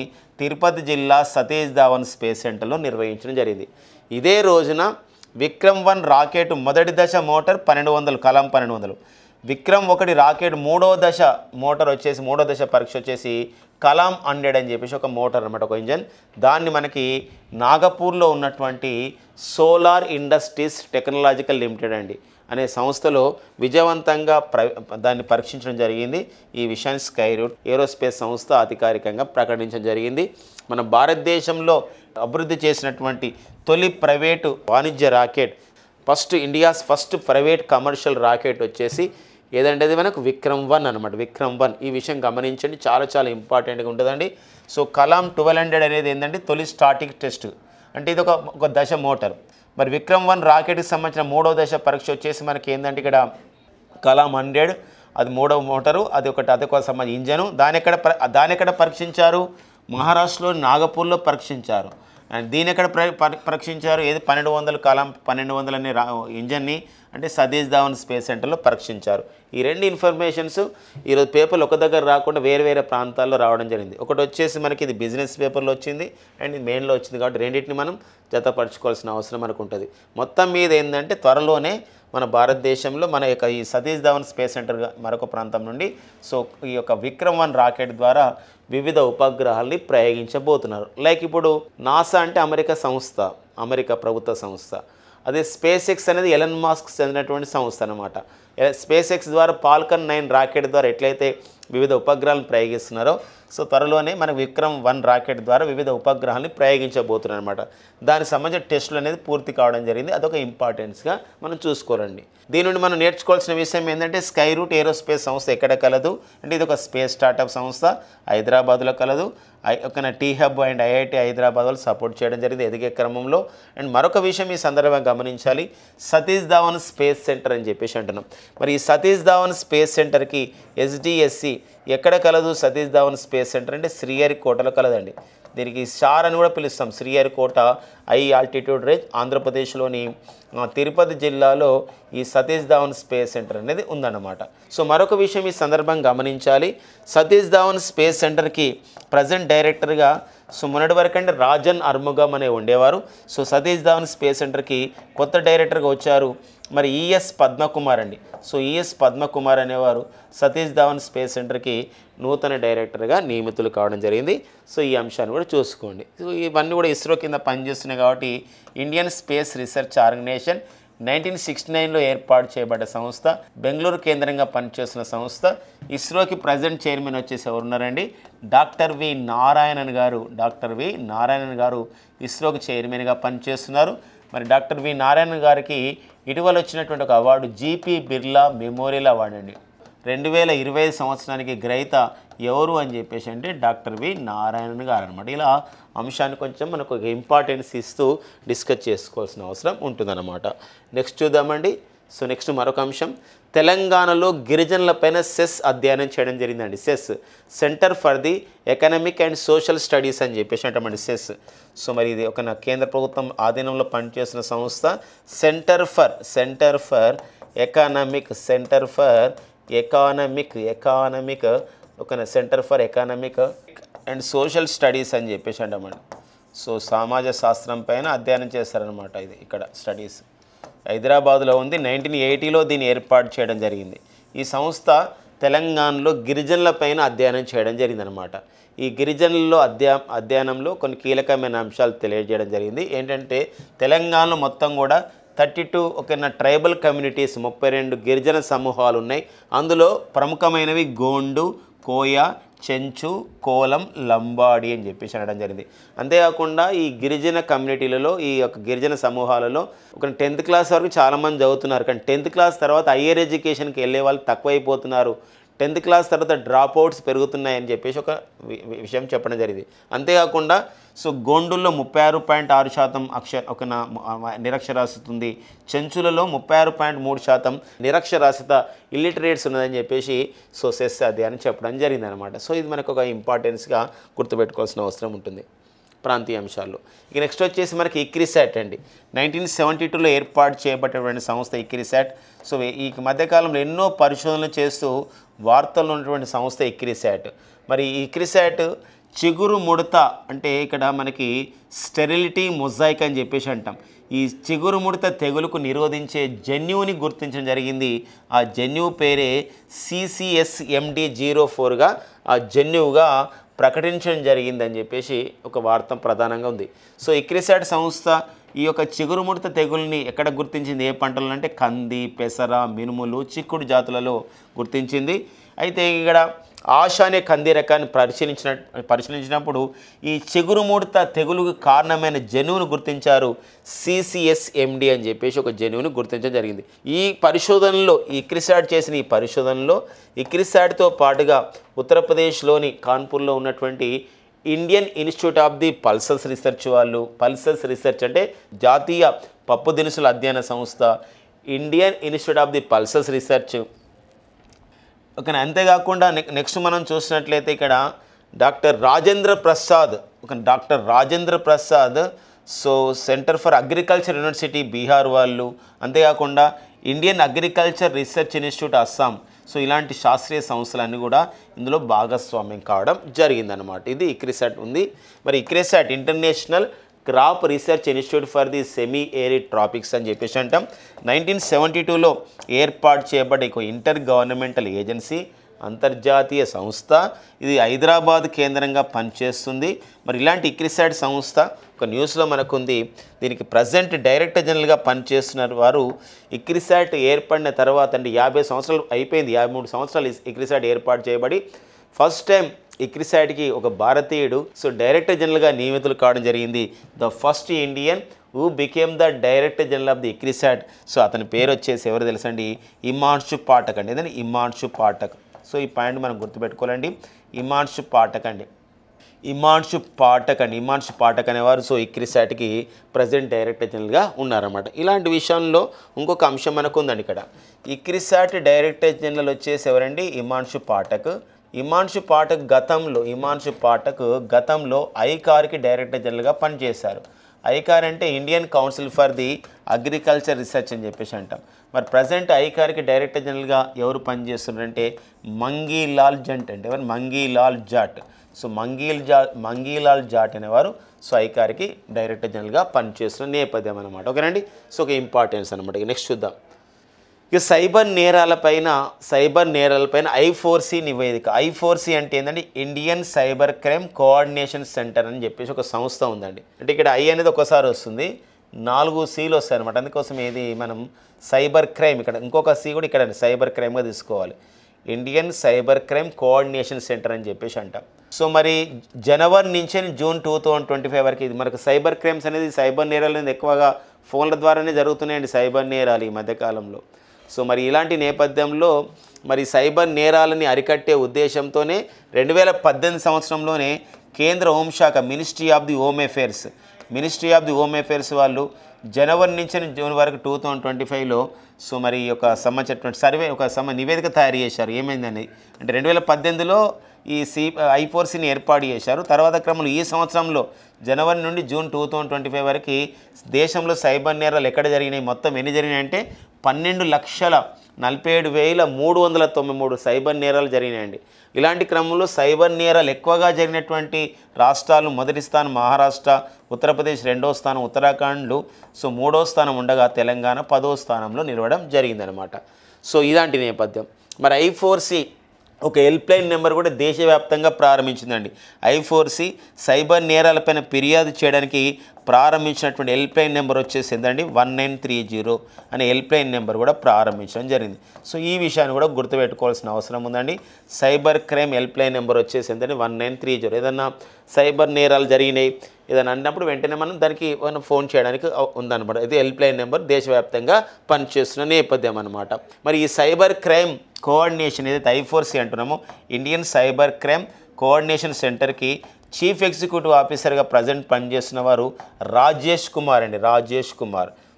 తిరుపతి జిల్లా సతీష్ ధావన్ స్పేస్ సెంటర్లో నిర్వహించడం జరిగింది. ఇదే రోజున విక్రమ్ 1 రాకెట్ మొదటి దశ మోటార్ 1200 కలాం 1200. విక్రమ్ 1 రాకెట్ మూడో దశ పరీక్ష వచ్చేసి కలాం 100 అని చెప్పేసి ఒక మోటార్ అనమాట, ఒక ఇంజన్. దాన్ని మనకి నాగపూర్లో ఉన్నటువంటి సోలార్ ఇండస్ట్రీస్ టెక్నాలజికల్ లిమిటెడ్ అండి అనే సంస్థలో విజయవంతంగా దాన్ని పరీక్షించడం జరిగింది. ఈ విషయాన్ని స్కై రూట్ ఏరోస్పేస్ సంస్థ అధికారికంగా ప్రకటించడం జరిగింది. మన భారతదేశంలో అభివృద్ధి చేసినటువంటి తొలి ప్రైవేటు వాణిజ్య rocket, India's first private commercial rocket వచ్చేసి ఏదంటే అది మనకు విక్రమ్ 1 అనమాట. విక్రమ్ 1 ఈ విషయం గమనించండి, చాలా ఇంపార్టెంట్గా ఉంటుందండి. సో కలాం 1200 అనేది ఏంటంటే తొలి స్టాటిక్ టెస్ట్ అంటే ఇది ఒక దశ మోటార్. మరి విక్రమ్ 1 రాకెట్కి సంబంధించిన మూడవ దశ పరీక్ష వచ్చేసి మనకి ఏంటంటే ఇక్కడ కలాం 100 అది మూడవ మోటారు, అదొక సంబంధించిన ఇంజను. దాని ఎక్కడ పరీక్షించారు? మహారాష్ట్రలో నాగపూర్లో పరీక్షించారు. అండ్ దీని ఎక్కడ పరీక్షించారు? ఏది 1200 కలాం 1200 అనే ఇంజన్ని అంటే సతీష్ ధావన్ స్పేస్ సెంటర్లో పరీక్షించారు. ఈ రెండు ఇన్ఫర్మేషన్స్ ఈరోజు పేపర్లు ఒక దగ్గర రాకుండా వేరే ప్రాంతాల్లో రావడం జరిగింది. ఒకటి వచ్చేసి మనకి ఇది బిజినెస్ పేపర్లో వచ్చింది అండ్ ఇది మెయిన్లో వచ్చింది. కాబట్టి రెండింటిని మనం జతపరచుకోవాల్సిన అవసరం మనకు ఉంటుంది. మొత్తం మీద ఏంటంటే త్వరలోనే మన భారతదేశంలో మన యొక్క ఈ సతీష్ ధావన్ స్పేస్ సెంటర్ మరొక ప్రాంతం నుండి ఈ యొక్క విక్రమ్ 1 రాకెట్ ద్వారా వివిధ ఉపగ్రహాలని ప్రయోగించబోతున్నారు. లైక్ ఇప్పుడు నాసా అంటే అమెరికా ప్రభుత్వ సంస్థ. అదే స్పేస్ ఎక్స్ అనేది ఎలన్ మాస్క్ చెందినటువంటి సంస్థ అనమాట. స్పేస్ ఎక్స్ ద్వారా ఫాల్కన్ 9 రాకెట్ ద్వారా ఎట్లయితే వివిధ ఉపగ్రహాలను ప్రయోగిస్తున్నారో త్వరలోనే మన విక్రమ్ 1 రాకెట్ ద్వారా వివిధ ఉపగ్రహాలని ప్రయోగించబోతున్నారు అనమాట. దానికి సంబంధించిన టెస్టులు అనేది పూర్తి కావడం జరిగింది. అదొక ఇంపార్టెన్స్గా మనం చూసుకోరండి. దీని నుండి మనం నేర్చుకోవాల్సిన విషయం ఏంటంటే స్కై రూట్ ఏరోస్పేస్ సంస్థ ఎక్కడ కలదు అంటే ఇది ఒక స్పేస్ స్టార్టప్ సంస్థ, హైదరాబాద్లో కలదు. ఒక T hub and IIT Hyderabad వాళ్ళు సపోర్ట్ చేయడం జరిగింది ఎదిగే క్రమంలో. అండ్ మరొక విషయం ఈ సందర్భంగా గమనించాలి, సతీష్ ధావన్ స్పేస్ సెంటర్ అని చెప్పేసి అంటున్నాం. మరి ఈ సతీష్ ధావన్ స్పేస్ సెంటర్కి ఎస్డిఎస్సి ఎక్కడ కలదు? సతీష్ ధావన్ స్పేస్ సెంటర్ అంటే శ్రీహరికోటలో కలదండి. దీనికి షార్ అని కూడా పిలుస్తాం. శ్రీహరికోట హై ఆల్టిట్యూడ్ రేంజ్ ఆంధ్రప్రదేశ్లోని తిరుపతి జిల్లాలో ఈ సతీష్ ధావన్ స్పేస్ సెంటర్ అనేది ఉందన్నమాట. మరొక విషయం ఈ సందర్భంగా గమనించాలి, సతీష్ ధావన్ స్పేస్ సెంటర్కి ప్రజెంట్ డైరెక్టర్గా సో మొన్నటి వరకు అంటే రాజన్ అర్ముగం అనే ఉండేవారు. సో సతీష్ ధావన్ స్పేస్ సెంటర్కి కొత్త డైరెక్టర్గా వచ్చారు మరి ఈఎస్ పద్మకుమార్ అండి. సో ఈఎస్ పద్మకుమార్ అనేవారు సతీష్ ధావన్ స్పేస్ సెంటర్కి నూతన డైరెక్టర్గా నియమితులు కావడం జరిగింది. సో ఈ అంశాన్ని కూడా చూసుకోండి. సో ఇవన్నీ కూడా ఇస్రో కింద పనిచేస్తున్నాయి కాబట్టి ఇండియన్ స్పేస్ రీసెర్చ్ ఆర్గనైజేషన్ 1969లో ఏర్పాటు చేయబడ్డ సంస్థ, బెంగళూరు కేంద్రంగా పనిచేస్తున్న సంస్థ. ఇస్రోకి ప్రజెంట్ చైర్మన్ వచ్చేసి ఎవరున్నారండి, డాక్టర్ వి నారాయణన్ గారు. డాక్టర్ వి నారాయణన్ గారు ఇస్రోకి చైర్మన్గా పనిచేస్తున్నారు. మరి డాక్టర్ వి నారాయణన్ గారికి ఇటీవల వచ్చినటువంటి ఒక award GP Birla memorial award అండి. 2025 సంవత్సరానికి గ్రహీత ఎవరు అని చెప్పేసి అంటే డాక్టర్ వి నారాయణన్ గారు అనమాట. ఇలా అంశాన్ని కొంచెం మనకు ఒక ఇంపార్టెన్స్ ఇస్తూ డిస్కస్ చేసుకోవాల్సిన అవసరం ఉంటుందన్నమాట. నెక్స్ట్ చూద్దామండి. సో నెక్స్ట్ మరొక అంశం, తెలంగాణలో గిరిజనులపైన సెస్ అధ్యయనం చేయడం జరిగిందండి. CESS, centre for the economic and social studies అని చెప్పేసి అంటామండి సెస్. సో మరి ఇది ఒక కేంద్ర ప్రభుత్వం ఆధీనంలో పనిచేస్తున్న సంస్థ. సెంటర్ ఫర్ ఎకనామిక్ ఒక centre for economic and social studies అని చెప్పేసి అంటామండి. సో సమాజ శాస్త్రం పైన అధ్యయనం చేస్తారనమాట. ఇది ఇక్కడ స్టడీస్ హైదరాబాద్లో ఉంది. 1980లో దీన్ని ఏర్పాటు చేయడం జరిగింది. ఈ సంస్థ తెలంగాణలో గిరిజనులపైన అధ్యయనం చేయడం జరిగిందనమాట. ఈ గిరిజనుల్లో అధ్యయనంలో కొన్ని కీలకమైన అంశాలు తెలియజేయడం జరిగింది. ఏంటంటే తెలంగాణలో మొత్తం కూడా 32 ట్రైబల్ కమ్యూనిటీస్, 32 గిరిజన సమూహాలు ఉన్నాయి. అందులో ప్రముఖమైనవి గోండు, కోయ, చెంచు, కోలం, లంబాడి అని చెప్పేసి అనడం జరిగింది. అంతేకాకుండా ఈ గిరిజన కమ్యూనిటీలలో, ఈ యొక్క గిరిజన సమూహాలలో 10th క్లాస్ వరకు చాలామంది చదువుతున్నారు. కానీ 10th క్లాస్ తర్వాత హయ్యర్ ఎడ్యుకేషన్కి వెళ్ళే వాళ్ళు తక్కువైపోతున్నారు. 10th క్లాస్ తర్వాత డ్రాప్ అవుట్స్ పెరుగుతున్నాయని చెప్పేసి ఒక విషయం చెప్పడం జరిగింది. అంతేకాకుండా సో గోండుల్లో 36.6% నిరక్షరాస్యత ఉంది. చెంచులలో 36.3% నిరక్షరాస్యత, ఇల్లిటరేట్స్ ఉన్నదని చెప్పేసి సో సెస్ అధ్యయనం చెప్పడం జరిగిందనమాట. సో ఇది మనకు ఒక ఇంపార్టెన్స్గా గుర్తుపెట్టుకోవాల్సిన అవసరం ఉంటుంది ప్రాంతీయ అంశాల్లో. ఇక నెక్స్ట్ వచ్చేసి మనకి ఇక్రిసాట్ అండి. 1972లో ఏర్పాటు చేయబడినటువంటి సంస్థ ఇక్రిసాట్. సో ఈ మధ్యకాలంలో ఎన్నో పరిశోధనలు చేస్తూ వార్తల్లో ఉన్నటువంటి సంస్థ ఇక్రిసాట్. మరి ఈ ఇక్రిసాట్ చిగురు ముడత అంటే ఇక్కడ మనకి స్టెరిలిటీ మొజాయిక్ అని చెప్పేసి అంటాం. ఈ చిగురు ముడత తెగులుకు నిరోధించే జన్యువుని గుర్తించడం జరిగింది. ఆ జన్యువు పేరే CCSMD04గా ఆ జన్యువుగా ప్రకటించడం జరిగిందని చెప్పేసి ఒక వార్త ప్రధానంగా ఉంది. సో ఇక్రిసాట్ సంస్థ ఈ యొక్క చిగురు ముడత తెగుల్ని ఎక్కడ గుర్తించింది, ఏ పంటలు అంటే కంది, పెసర, మినుములు, చిక్కుడు జాతులలో గుర్తించింది. అయితే ఇక్కడ ఆశ అనే కంది రకాన్ని పరిశీలించినప్పుడు ఈ చిగురు ముడత తెగులుకు కారణమైన జన్యువును గుర్తించారు. CCSMD అని చెప్పేసి ఒక జన్యువును గుర్తించడం జరిగింది. ఈ పరిశోధనలో ఇక్రిసాట్ చేసిన ఈ పరిశోధనలో ఇక్రిసాట్తో పాటుగా ఉత్తరప్రదేశ్లోని కాన్పూర్లో ఉన్నటువంటి Indian institute of the pulses research వాళ్ళు, పల్సస్ రీసెర్చ్ అంటే జాతీయ పప్పు దినుసుల అధ్యయన సంస్థ, Indian institute of the pulses research. Okay, అంతేకాకుండా నెక్స్ట్ మనం చూసినట్లయితే ఇక్కడ doctor Rajendra Prasad so centre for agriculture university Bihar వాళ్ళు, అంతేకాకుండా Indian agriculture research institute Assam. So ఇలాంటి శాస్త్రీయ సంస్థలన్నీ కూడా ఇందులో భాగస్వామ్యం కావడం జరిగిందనమాట. ఇది ఇక్రిసాట్ ఉంది. మరి ICRISAT international crop research institute for the semi arid tropics అని చెప్పేసి అంటాం. 1972లో ఏర్పాటు చేయబడ్డ ఒక ఇంటర్ గవర్నమెంటల్ ఏజెన్సీ, అంతర్జాతీయ సంస్థ. ఇది హైదరాబాద్ కేంద్రంగా పనిచేస్తుంది. మరి ఇలాంటి ఇక్రిసాట్ సంస్థ ఒక న్యూస్లో మనకు ఉంది. దీనికి ప్రజెంట్ డైరెక్టర్ జనరల్గా పనిచేస్తున్న వారు ఇక్రిసాట్ ఏర్పడిన తర్వాత అంటే 50 సంవత్సరాలు అయిపోయింది, 53 సంవత్సరాలు ఇక్రిసాట్ ఏర్పాటు చేయబడి ఫస్ట్ టైం ఇక్రిసాట్కి ఒక భారతీయుడు సో డైరెక్టర్ జనరల్గా నియమితులు కావడం జరిగింది. The first Indian who became the director general of the ICRISAT. So అతని పేరు వచ్చేసి ఎవరు తెలుసండి, హిమాంశు పాఠక్ అండి. ఏదండి హిమాంశు పాఠక్. సో ఈ పాయింట్ మనం గుర్తుపెట్టుకోవాలండి, హిమాంశు పాఠక్ అనేవారు సో ఇక్రిసాట్కి ప్రజెంట్ డైరెక్టర్ జనరల్గా ఉన్నారన్నమాట. ఇలాంటి విషయంలో ఇంకొక అంశం మనకు ఉందండి ఇక్కడ. ఇక్రిసాట్ డైరెక్టర్ జనరల్ వచ్చేసి ఎవరండి, హిమాంశు పాఠక్ గతంలో ఐకార్కి డైరెక్టర్ జనరల్గా పనిచేశారు. ఐకార్ అంటే Indian council for the agriculture research అని చెప్పేసి అంటాం. మరి ప్రజెంట్ ఐకార్కి డైరెక్టర్ జనరల్గా ఎవరు పనిచేస్తున్నారంటే మంగీలాల్ జట్ అంటే ఎవరు మంగీలాల్ జాట్. సో మంగీలాల్ జాట్ అనేవారు సో ఐకార్కి డైరెక్టర్ జనరల్గా పనిచేస్తున్న నేపథ్యం అనమాట. ఓకేనండి. సో ఒక ఇంపార్టెన్స్ అనమాట. నెక్స్ట్ చూద్దాం. ఇక సైబర్ నేరాలపైన I4C నివేదిక. I4C అంటే ఏంటంటే Indian cyber crime coordination centre అని చెప్పేసి ఒక సంస్థ ఉందండి. అంటే ఇక్కడ I అనేది ఒకసారి వస్తుంది, 4 Cలు వస్తాయి అనమాట. అందుకోసం ఏది మనం సైబర్ క్రైమ్ ఇక్కడ ఇంకొక C కూడా ఇక్కడ సైబర్ క్రైమ్గా తీసుకోవాలి. Indian cyber crime coordination centre అని చెప్పేసి అంటాం. సో మరి జనవరి నుంచి జూన్ 2025 వరకు ఇది మనకు సైబర్ క్రైమ్స్ అనేది సైబర్ నేరాలు అనేది ఎక్కువగా ఫోన్ల ద్వారానే జరుగుతున్నాయండి సైబర్ నేరాలు ఈ మధ్యకాలంలో. సో మరి ఇలాంటి నేపథ్యంలో మరి సైబర్ నేరాలని అరికట్టే ఉద్దేశంతోనే 2018 సంవత్సరంలోనే కేంద్ర హోంశాఖ ministry of the home affairs వాళ్ళు జనవరి నుంచి జూన్ వరకు 2025లో సో మరి ఒక సంబంధించినటువంటి సర్వే నివేదిక తయారు చేశారు. ఏమైందని అంటే 2018లో ఈ I4Cని ఏర్పాటు చేశారు. తర్వాత క్రమంలో ఈ సంవత్సరంలో జనవరి నుండి జూన్ 2025 వరకు దేశంలో సైబర్ నేరాలు ఎక్కడ జరిగినాయి, మొత్తం ఎన్ని జరిగినాయి అంటే 12,47,393 సైబర్ నేరాలు జరిగినాయండి. ఇలాంటి క్రమంలో సైబర్ నేరాలు ఎక్కువగా జరిగినటువంటి రాష్ట్రాలు మొదటి స్థానం మహారాష్ట్ర, ఉత్తరప్రదేశ్ 2వ స్థానం, ఉత్తరాఖండ్లు సో 3వ స్థానం ఉండగా తెలంగాణ 10వ స్థానంలో నిలవడం జరిగిందనమాట. సో ఇలాంటి నేపథ్యం. మరి I4C ఒక హెల్ప్లైన్ నెంబర్ కూడా దేశవ్యాప్తంగా ప్రారంభించిందండి. I4C సైబర్ నేరాలపైన ఫిర్యాదు చేయడానికి ప్రారంభించినటువంటి హెల్ప్లైన్ నెంబర్ వచ్చేసి ఏంటండి 1930 అనే హెల్ప్లైన్ నెంబర్ కూడా ప్రారంభించడం జరిగింది. సో ఈ విషయాన్ని కూడా గుర్తుపెట్టుకోవాల్సిన అవసరం ఉందండి. సైబర్ క్రైమ్ హెల్ప్లైన్ నెంబర్ వచ్చేసి ఏంటంటే 1930. ఏదన్నా సైబర్ నేరాలు జరిగినాయి ఏదైనా అన్నప్పుడు వెంటనే మనం దానికి ఫోన్ చేయడానికి ఉందన్నమాట. ఇది హెల్ప్లైన్ నెంబర్ దేశవ్యాప్తంగా పనిచేస్తున్న నేపథ్యం అనమాట. మరి ఈ సైబర్ క్రైమ్ కోఆర్డినేషన్ ఏదైతే I4C అంటున్నామో ఇండియన్ సైబర్ క్రైమ్ కోఆర్డినేషన్ సెంటర్కి చీఫ్ ఎగ్జిక్యూటివ్ ఆఫీసర్గా ప్రజెంట్ పనిచేస్తున్న వారు రాజేష్ కుమార్.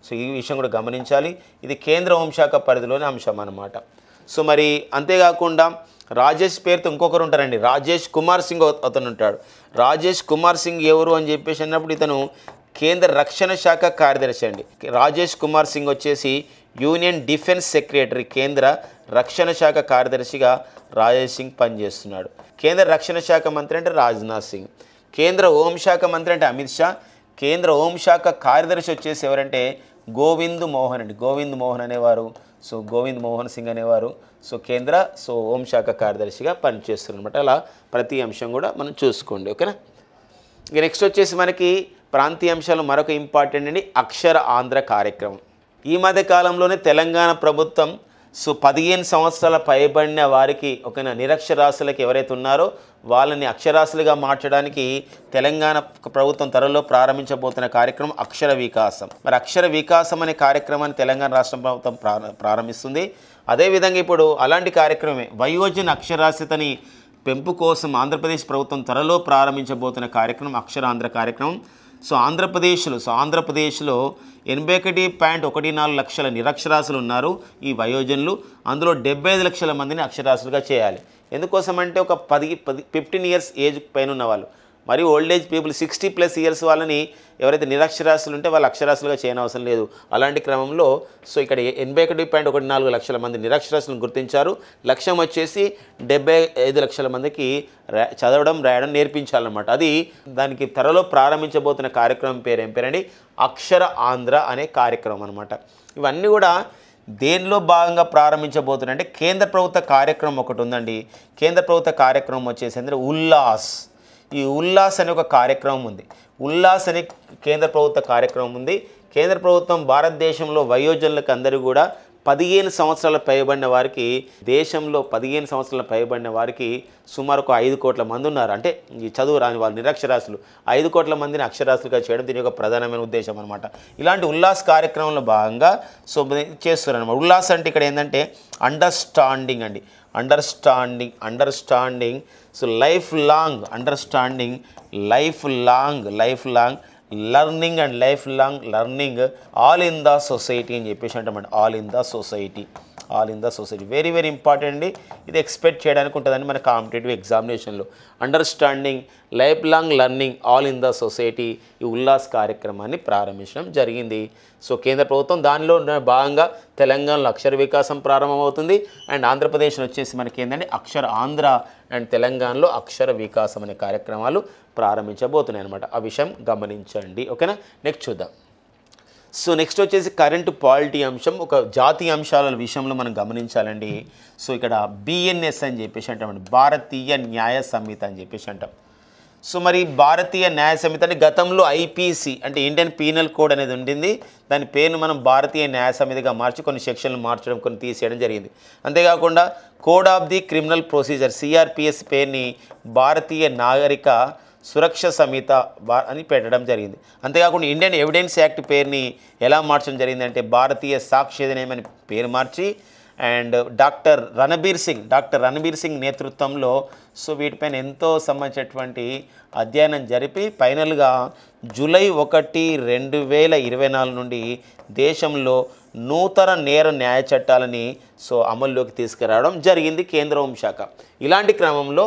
సో ఈ విషయం కూడా గమనించాలి. ఇది కేంద్ర హోంశాఖ పరిధిలోని అంశం అన్నమాట. సో మరి అంతేకాకుండా రాజేష్ పేరుతో ఇంకొకరు ఉంటారండి, రాజేష్ కుమార్ సింగ్ అతను ఉంటాడు. రాజేష్ కుమార్ సింగ్ ఎవరు అని చెప్పేసి అన్నప్పుడు ఇతను కేంద్ర రక్షణ శాఖ కార్యదర్శి అండి. రాజేష్ కుమార్ సింగ్ వచ్చేసి యూనియన్ డిఫెన్స్ సెక్రటరీ, కేంద్ర రక్షణ శాఖ కార్యదర్శిగా రాజేష్ సింగ్ పనిచేస్తున్నాడు. కేంద్ర రక్షణ శాఖ మంత్రి అంటే రాజ్నాథ్ సింగ్, కేంద్ర హోంశాఖ మంత్రి అంటే అమిత్ షా, కేంద్ర హోంశాఖ కార్యదర్శి వచ్చేసి ఎవరంటే గోవింద్ మోహన్ అనేవారు. సో గోవింద్ మోహన్ సింగ్ అనేవారు కేంద్ర హోంశాఖ కార్యదర్శిగా పనిచేస్తున్నారు అనమాట. అలా ప్రతి అంశం కూడా మనం చూసుకోండి. ఓకేనా. ఇక నెక్స్ట్ వచ్చేసి మనకి ప్రాంతీయ అంశాలు మరొక ఇంపార్టెంట్ అండి, అక్షర ఆంధ్ర కార్యక్రమం. ఈ మధ్య కాలంలోనే తెలంగాణ ప్రభుత్వం 15 సంవత్సరాల పైబడిన వారికి ఓకేనా నిరక్షరాస్యులకు ఎవరైతే ఉన్నారో వాళ్ళని అక్షరాస్యులుగా మార్చడానికి తెలంగాణ ప్రభుత్వం త్వరలో ప్రారంభించబోతున్న కార్యక్రమం అక్షర వికాసం. మరి అక్షర వికాసం అనే కార్యక్రమాన్ని తెలంగాణ రాష్ట్ర ప్రభుత్వం ప్రారంభిస్తుంది. అదేవిధంగా ఇప్పుడు అలాంటి కార్యక్రమమే వయోజన అక్షరాస్యతని పెంపు కోసం ఆంధ్రప్రదేశ్ ప్రభుత్వం త్వరలో ప్రారంభించబోతున్న కార్యక్రమం అక్షరాంధ్ర కార్యక్రమం. ఆంధ్రప్రదేశ్లో 81.14 లక్షల నిరక్షరాస్యులు ఉన్నారు ఈ వయోజనులు. అందులో 75 లక్షల మందిని అక్షరాస్యులుగా చేయాలి. ఎందుకోసం అంటే ఒక 15 ఇయర్స్ ఏజ్ పైన ఉన్న వాళ్ళు, మరి ఓల్డ్ ఏజ్ పీపుల్ 60+ ఇయర్స్ వాళ్ళని ఎవరైతే నిరక్షరాస్యులు ఉంటే వాళ్ళు అక్షరాస్యులుగా చేయనవసరం లేదు. అలాంటి క్రమంలో ఇక్కడ 81.14 లక్షల మంది నిరక్షరాస్యులను గుర్తించారు. లక్ష్యం వచ్చేసి 75 లక్షల మందికి చదవడం రాయడం నేర్పించాలన్నమాట. అది దానికి త్వరలో ప్రారంభించబోతున్న కార్యక్రమం ఏం పేరండి అక్షర ఆంధ్ర అనే కార్యక్రమం అనమాట. ఇవన్నీ కూడా దేనిలో భాగంగా ప్రారంభించబోతున్నా అంటే కేంద్ర ప్రభుత్వ కార్యక్రమం ఒకటి ఉందండి. కేంద్ర ప్రభుత్వ కార్యక్రమం వచ్చేసి అంటే ఉల్లాస్. ఈ ఉల్లాస్ అనే ఒక కార్యక్రమం ఉంది. ఉల్లాస్ అనే కేంద్ర ప్రభుత్వ కార్యక్రమం ఉంది. కేంద్ర ప్రభుత్వం భారతదేశంలో వయోజనులకు అందరూ కూడా 15 సంవత్సరాల పైబడిన వారికి, దేశంలో 15 సంవత్సరాల పైబడిన వారికి సుమారు ఒక 5 కోట్ల మంది ఉన్నారు. అంటే ఈ చదువు రాని వాళ్ళు నిరక్షరాస్యులు 5 కోట్ల మందిని అక్షరాస్యులుగా చేయడం దీని యొక్క ప్రధానమైన ఉద్దేశం అనమాట. ఇలాంటి ఉల్లాస్ కార్యక్రమంలో భాగంగా చేస్తున్నారన్నమాట. ఉల్లాస్ అంటే ఇక్కడ ఏంటంటే అండర్స్టాండింగ్ అండి, understanding life long understanding, life long learning and life long learning all in the society అని చెప్పేసి అంటామండి. All in the all in the society. Very very important అండి. ఇది ఎక్స్పెక్ట్ చేయడానికి ఉంటుందండి మన కాంపిటేటివ్ ఎగ్జామినేషన్లో. Understanding life long learning all in the society ఈ ఉల్లాస్ కార్యక్రమాన్ని ప్రారంభించడం జరిగింది. సో కేంద్ర ప్రభుత్వం దానిలో భాగంగా తెలంగాణలో అక్షర వికాసం ప్రారంభమవుతుంది. అండ్ ఆంధ్రప్రదేశ్లో వచ్చేసి మనకి ఏంటంటే అక్షర ఆంధ్ర అండ్ తెలంగాణలో అక్షర వికాసం అనే కార్యక్రమాలు ప్రారంభించబోతున్నాయి అనమాట. ఆ విషయం గమనించండి. ఓకేనా, నెక్స్ట్ చూద్దాం. సో నెక్స్ట్ వచ్చేసి కరెంటు పాలిటీ అంశం. ఒక జాతీయ అంశాల విషయంలో మనం గమనించాలండి. సో ఇక్కడ బిఎన్ఎస్ అని చెప్పేసి అంటామండి, భారతీయ న్యాయ సంహిత అని చెప్పేసి అంటాం. సో మరి భారతీయ న్యాయ సంహిత అంటే గతంలో ఐపీసీ అంటే ఇండియన్ పీనల్ కోడ్ అనేది ఉండింది. దాని పేరును మనం భారతీయ న్యాయ సంహితగా మార్చి కొన్ని సెక్షన్లు మార్చడం, కొన్ని తీసేయడం జరిగింది. అంతేకాకుండా code of the criminal procedure CRPS పేరుని భారతీయ నాగరిక సురక్ష సంహిత అని పెట్టడం జరిగింది. అంతేకాకుండా ఇండియన్ ఎవిడెన్స్ యాక్ట్ పేరుని ఎలా మార్చడం జరిగిందంటే భారతీయ సాక్ష్య అధినియం అని పేరు మార్చి అండ్ డాక్టర్ రణబీర్ సింగ్ నేతృత్వంలో సో వీటిపైన ఎంతో సంబంధించినటువంటి అధ్యయనం జరిపి ఫైనల్గా జూలై 1, 2024 నుండి దేశంలో నూతన నేర న్యాయ చట్టాలని సో అమల్లోకి తీసుకురావడం జరిగింది కేంద్ర హోంశాఖ. ఇలాంటి క్రమంలో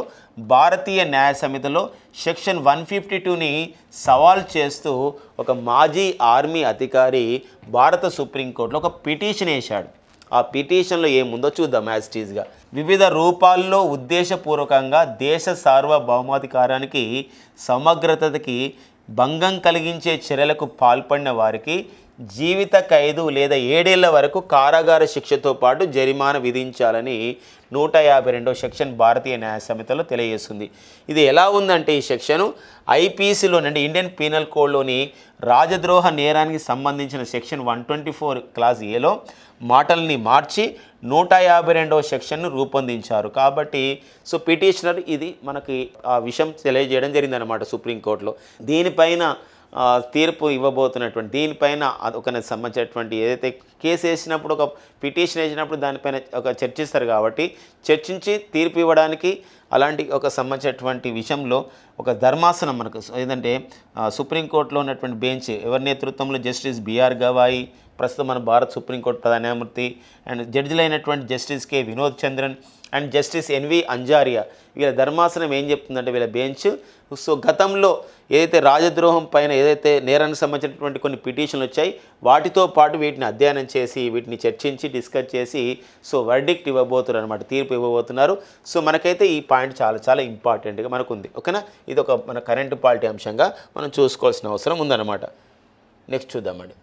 భారతీయ న్యాయ సంహితలో సెక్షన్ 152ని సవాల్ చేస్తూ ఒక మాజీ ఆర్మీ అధికారి భారత సుప్రీంకోర్టులో ఒక పిటిషన్ వేశాడు. ఆ పిటిషన్లో ఏముందో చూద్దాం. యాజ్ ఇట్ ఈజ్గా వివిధ రూపాల్లో ఉద్దేశపూర్వకంగా దేశ సార్వభౌమాధికారానికి సమగ్రతకి భంగం కలిగించే చర్యలకు పాల్పడిన వారికి జీవిత ఖైదు లేదా 7 ఏళ్ల వరకు కారాగార శిక్షతో పాటు జరిమానా విధించాలని 152వ సెక్షన్ భారతీయ న్యాయ సంహితలో తెలియజేస్తుంది. ఇది ఎలా ఉందంటే ఈ సెక్షను ఐపీసీలోనండి ఇండియన్ పీనల్ కోడ్లోని రాజద్రోహ నేరానికి సంబంధించిన సెక్షన్ 124 క్లాస్ ఏలో మాటల్ని మార్చి 152వ సెక్షన్ను రూపొందించారు. కాబట్టి సో పిటిషనర్ ఇది మనకి ఆ విషయం తెలియజేయడం జరిగిందనమాట సుప్రీంకోర్టులో. దీనిపైన తీర్పు ఇవ్వబోతున్నటువంటి దీనిపైన ఒక సంబంధించినటువంటి ఏదైతే కేసు వేసినప్పుడు ఒక పిటిషన్ వేసినప్పుడు దానిపైన ఒక చర్చిస్తారు కాబట్టి చర్చించి తీర్పు ఇవ్వడానికి అలాంటి ఒక సంబంధించినటువంటి విషయంలో ఒక ధర్మాసనం మనకు ఏదంటే సుప్రీంకోర్టులో ఉన్నటువంటి బెంచ్ ఎవరి నేతృత్వంలో జస్టిస్ బిఆర్ గవాయి, ప్రస్తుతం మన భారత సుప్రీంకోర్టు ప్రధాన న్యాయమూర్తి అండ్ జడ్జిలైనటువంటి justice K Vinod Chandran and justice NV Anjaria, వీళ్ళ ధర్మాసనం ఏం చెప్తుందంటే వీళ్ళ బెంచ్ సో గతంలో ఏదైతే రాజద్రోహం పైన ఏదైతే నేరానికి సంబంధించినటువంటి కొన్ని పిటిషన్లు వచ్చాయి వాటితో పాటు వీటిని అధ్యయనం చేసి వీటిని చర్చించి డిస్కస్ చేసి సో వర్డిక్ట్ ఇవ్వబోతున్నారు అనమాట, తీర్పు ఇవ్వబోతున్నారు. సో మనకైతే ఈ పాయింట్ చాలా చాలా ఇంపార్టెంట్గా మనకు ఉంది. ఓకేనా, ఇది ఒక మన కరెంటు పాలిటీ అంశంగా మనం చూసుకోవాల్సిన అవసరం ఉందన్నమాట. నెక్స్ట్ చూద్దామండి.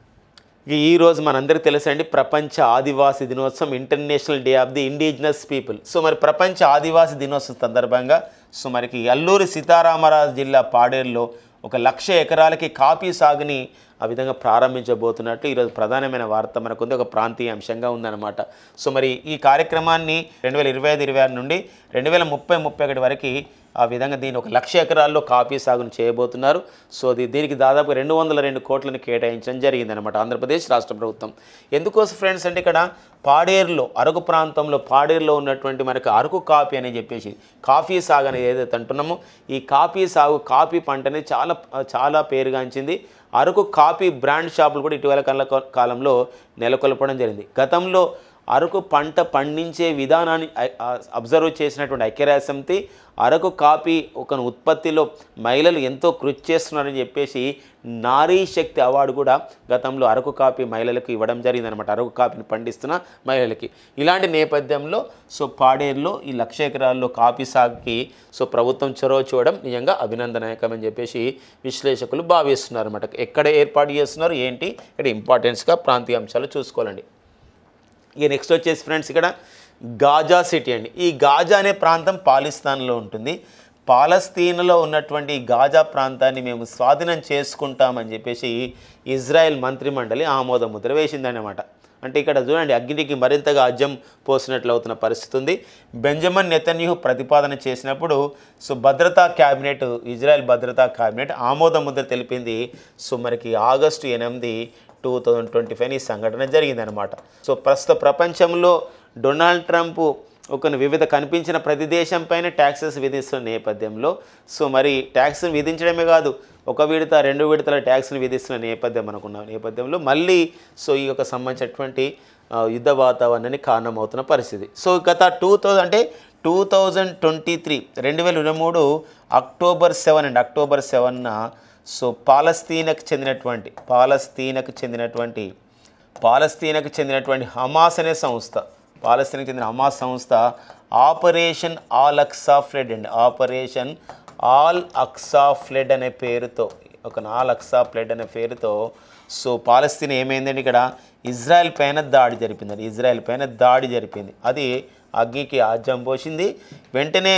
ఈరోజు మనందరికీ తెలుసండి ప్రపంచ ఆదివాసీ దినోత్సవం, international day of the indigenous people. So మరి ప్రపంచ ఆదివాసీ దినోత్సవం సందర్భంగా సో మనకి అల్లూరి సీతారామరాజు జిల్లా పాడేరులో 1,00,000 ఎకరాలకి కాఫీ సాగుని ఆ విధంగా ప్రారంభించబోతున్నట్టు ఈరోజు ప్రధానమైన వార్త మనకుంది, ఒక ప్రాంతీయ అంశంగా ఉందన్నమాట. సో మరి ఈ కార్యక్రమాన్ని 2025-26 నుండి 2030-31 వరకు ఆ విధంగా దీన్ని 1,00,000 ఎకరాల్లో కాఫీ సాగును చేయబోతున్నారు. సో దీనికి దాదాపు 202 కోట్లను కేటాయించడం జరిగిందనమాట ఆంధ్రప్రదేశ్ రాష్ట్ర ప్రభుత్వం. ఎందుకోసం ఫ్రెండ్స్ అంటే ఇక్కడ పాడేరులో అరకు ప్రాంతంలో పాడేరులో ఉన్నటువంటి మనకు అరకు కాఫీ అని చెప్పేసి కాఫీ సాగు అనేది ఏదైతే అంటున్నామో ఈ కాఫీ సాగు కాఫీ పంట అనేది చాలా చాలా పేరుగాంచింది. అరకు కాఫీ బ్రాండ్ షాపులు కూడా ఇటీవల కాలంలో నెలకొల్పడం జరిగింది. గతంలో అరకు పంట పండించే విధానాన్ని అబ్జర్వ్ చేసినటువంటి ఐక్యరాజ్య సమితి అరకు కాఫీ ఒక ఉత్పత్తిలో మహిళలు ఎంతో కృషి చేస్తున్నారని చెప్పేసి నారీ శక్తి అవార్డు కూడా గతంలో అరకు కాఫీ మహిళలకు ఇవ్వడం జరిగిందనమాట, అరకు కాఫీని పండిస్తున్న మహిళలకి. ఇలాంటి నేపథ్యంలో సో పాడేరులో ఈ 1,00,000 ఎకరాల్లో కాఫీ సాగుకి సో ప్రభుత్వం చొరవ చూడడం నిజంగా అభినందనీయకమని చెప్పేసి విశ్లేషకులు భావిస్తున్నారు అనమాట. ఎక్కడ ఏర్పాటు చేస్తున్నారు ఏంటి ఇక్కడ ఇంపార్టెన్స్గా ప్రాంతీయ అంశాలు చూసుకోవాలండి. ఇక నెక్స్ట్ వచ్చేసి ఫ్రెండ్స్ ఇక్కడ గాజా సిటీ అండి. ఈ గాజా అనే ప్రాంతం పాలిస్తాన్లో ఉంటుంది. పాలస్తీన్లో ఉన్నటువంటి గాజా ప్రాంతాన్ని మేము స్వాధీనం చేసుకుంటామని చెప్పేసి ఇజ్రాయెల్ మంత్రిమండలి ఆమోద ముద్ర వేసిందన్నమాట. అంటే ఇక్కడ చూడండి అగ్నికి మరింతగా అజ్యం పోసినట్లు అవుతున్న పరిస్థితి ఉంది. బెంజమిన్ నెతన్యాహు ప్రతిపాదన చేసినప్పుడు సో భద్రతా క్యాబినెట్ ఇజ్రాయెల్ భద్రతా క్యాబినెట్ ఆమోద ముద్ర తెలిపింది. సో మనకి ఆగస్టు 8, 2025 ఈ సంఘటన జరిగిందనమాట. సో ప్రస్తుత ప్రపంచంలో డొనాల్డ్ ట్రంప్ ఒక వివిధ కనిపించిన ప్రతి దేశం పైన ట్యాక్సెస్ విధిస్తున్న నేపథ్యంలో సో మరి ట్యాక్స్ని విధించడమే కాదు, ఒక విడత 2 విడతల ట్యాక్స్ని విధిస్తున్న నేపథ్యం అనుకున్న నేపథ్యంలో మళ్ళీ సో ఈ యొక్క సంబంధించినటువంటి యుద్ధ వాతావరణానికి కారణమవుతున్న పరిస్థితి. సో గత 2023 అక్టోబర్ 7 అండి, అక్టోబర్ 7న సో పాలస్తీనాకు చెందినటువంటి హమాస్ అనే సంస్థ, పాలస్తీనాకు చెందిన హమాస్ సంస్థ ఆపరేషన్ ఆల్ అక్సా ఫ్లడ్ అండి, ఆపరేషన్ ఆల్ అక్సా ఫ్లడ్ అనే పేరుతో సో పాలస్తీనా ఏమైందండి, ఇక్కడ ఇజ్రాయెల్ పైన దాడి జరిపింది. అది అగ్గికి ఆజ్యం పోసింది. వెంటనే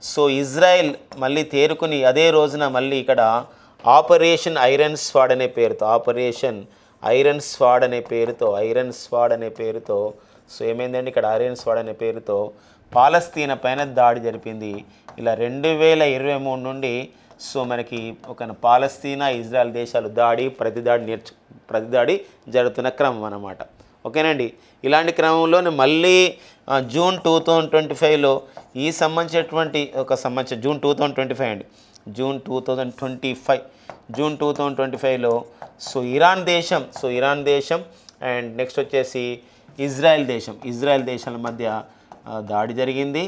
సో ఇజ్రాయెల్ మళ్ళీ తేరుకుని అదే రోజున మళ్ళీ ఇక్కడ ఆపరేషన్ ఐరన్ స్వాడ్ అనే పేరుతో సో ఏమైందండి, ఇక్కడ ఐరన్ స్వాడ్ అనే పేరుతో పాలస్తీనా పైన దాడి జరిపింది. ఇలా 2023 నుండి సో మనకి ఒక పాలస్తీనా ఇజ్రాయెల్ దేశాలు ప్రతిదాడి జరుగుతున్న క్రమం అన్నమాట. ఓకేనండి. ఇలాంటి క్రమంలోనే మళ్ళీ జూన్ 2025లో ఈ సంబంధించినటువంటి జూన్ 2025 అండి, జూన్ 2025లో సో ఇరాన్ దేశం అండ్ నెక్స్ట్ వచ్చేసి ఇజ్రాయెల్ దేశాల మధ్య దాడి జరిగింది.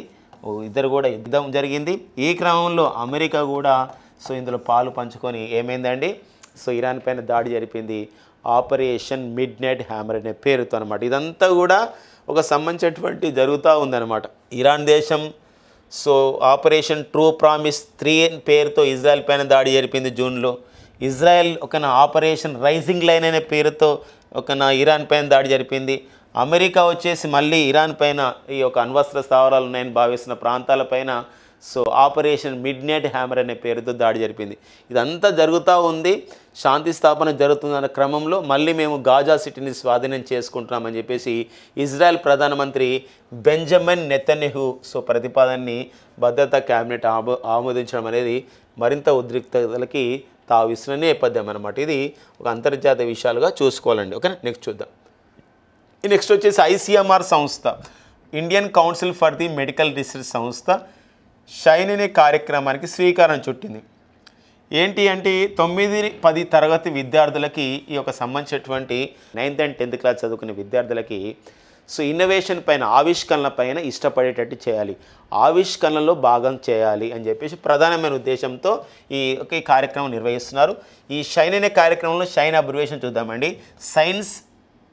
ఇద్దరు కూడా యుద్ధం జరిగింది. ఈ క్రమంలో అమెరికా కూడా సో ఇందులో పాలు పంచుకొని ఏమైందండి, సో ఇరాన్ పైన దాడి జరిపింది. ఆపరేషన్ మిడ్ నైట్ హ్యామర్ అనే పేరుతో అనమాట. ఇదంతా కూడా ఒక సంబంధించినటువంటి జరుగుతూ ఉందన్నమాట. ఇరాన్ దేశం సో ఆపరేషన్ ట్రూ ప్రామిస్ 3 పేరుతో ఇజ్రాయెల్ పైన దాడి జరిపింది జూన్లో. ఇజ్రాయెల్ ఆపరేషన్ రైజింగ్ లైన్ అనే పేరుతో ఇరాన్ పైన దాడి జరిపింది. అమెరికా వచ్చేసి మళ్ళీ ఇరాన్ పైన ఈ యొక్క అణ్వస్త్ర స్థావరాలు ఉన్నాయని భావిస్తున్న ప్రాంతాలపైన so operation midnight hammer అనే పేరుతో దాడి జరిపింది. ఇదంతా జరుగుతూ ఉంది, శాంతి స్థాపన జరుగుతుందన్న క్రమంలో మళ్ళీ మేము గాజా సిటీని స్వాధీనం చేసుకుంటున్నామని చెప్పేసి ఇజ్రాయెల్ ప్రధానమంత్రి బెంజమిన్ నెతన్యాహు సో ప్రతిపాదనని భద్రతా క్యాబినెట్ ఆమోదించడం అనేది మరింత ఉద్రిక్తతలకి తావిస్తున్న నేపథ్యం అన్నమాట. ఇది ఒక అంతర్జాతీయ విషయాలుగా చూసుకోవాలండి. ఓకే, నెక్స్ట్ చూద్దాం. నెక్స్ట్ వచ్చేసి ఐసీఎంఆర్ సంస్థ, Indian council for the medical research సంస్థ షైన్ అనే కార్యక్రమానికి శ్రీకారం చుట్టింది. ఏంటి అంటే 9-10 తరగతి విద్యార్థులకి ఈ యొక్క సంబంధించినటువంటి 9th and 10th క్లాస్ చదువుకునే విద్యార్థులకి సో ఇన్నోవేషన్ పైన, ఆవిష్కరణల పైన ఇష్టపడేటట్టు చేయాలి, ఆవిష్కరణలో భాగం చేయాలి అని చెప్పేసి ప్రధానమైన ఉద్దేశంతో ఈ కార్యక్రమం నిర్వహిస్తున్నారు. ఈ షైన్ అనే కార్యక్రమంలో షైన్ అబ్రివేషన్ చూద్దామండి. Science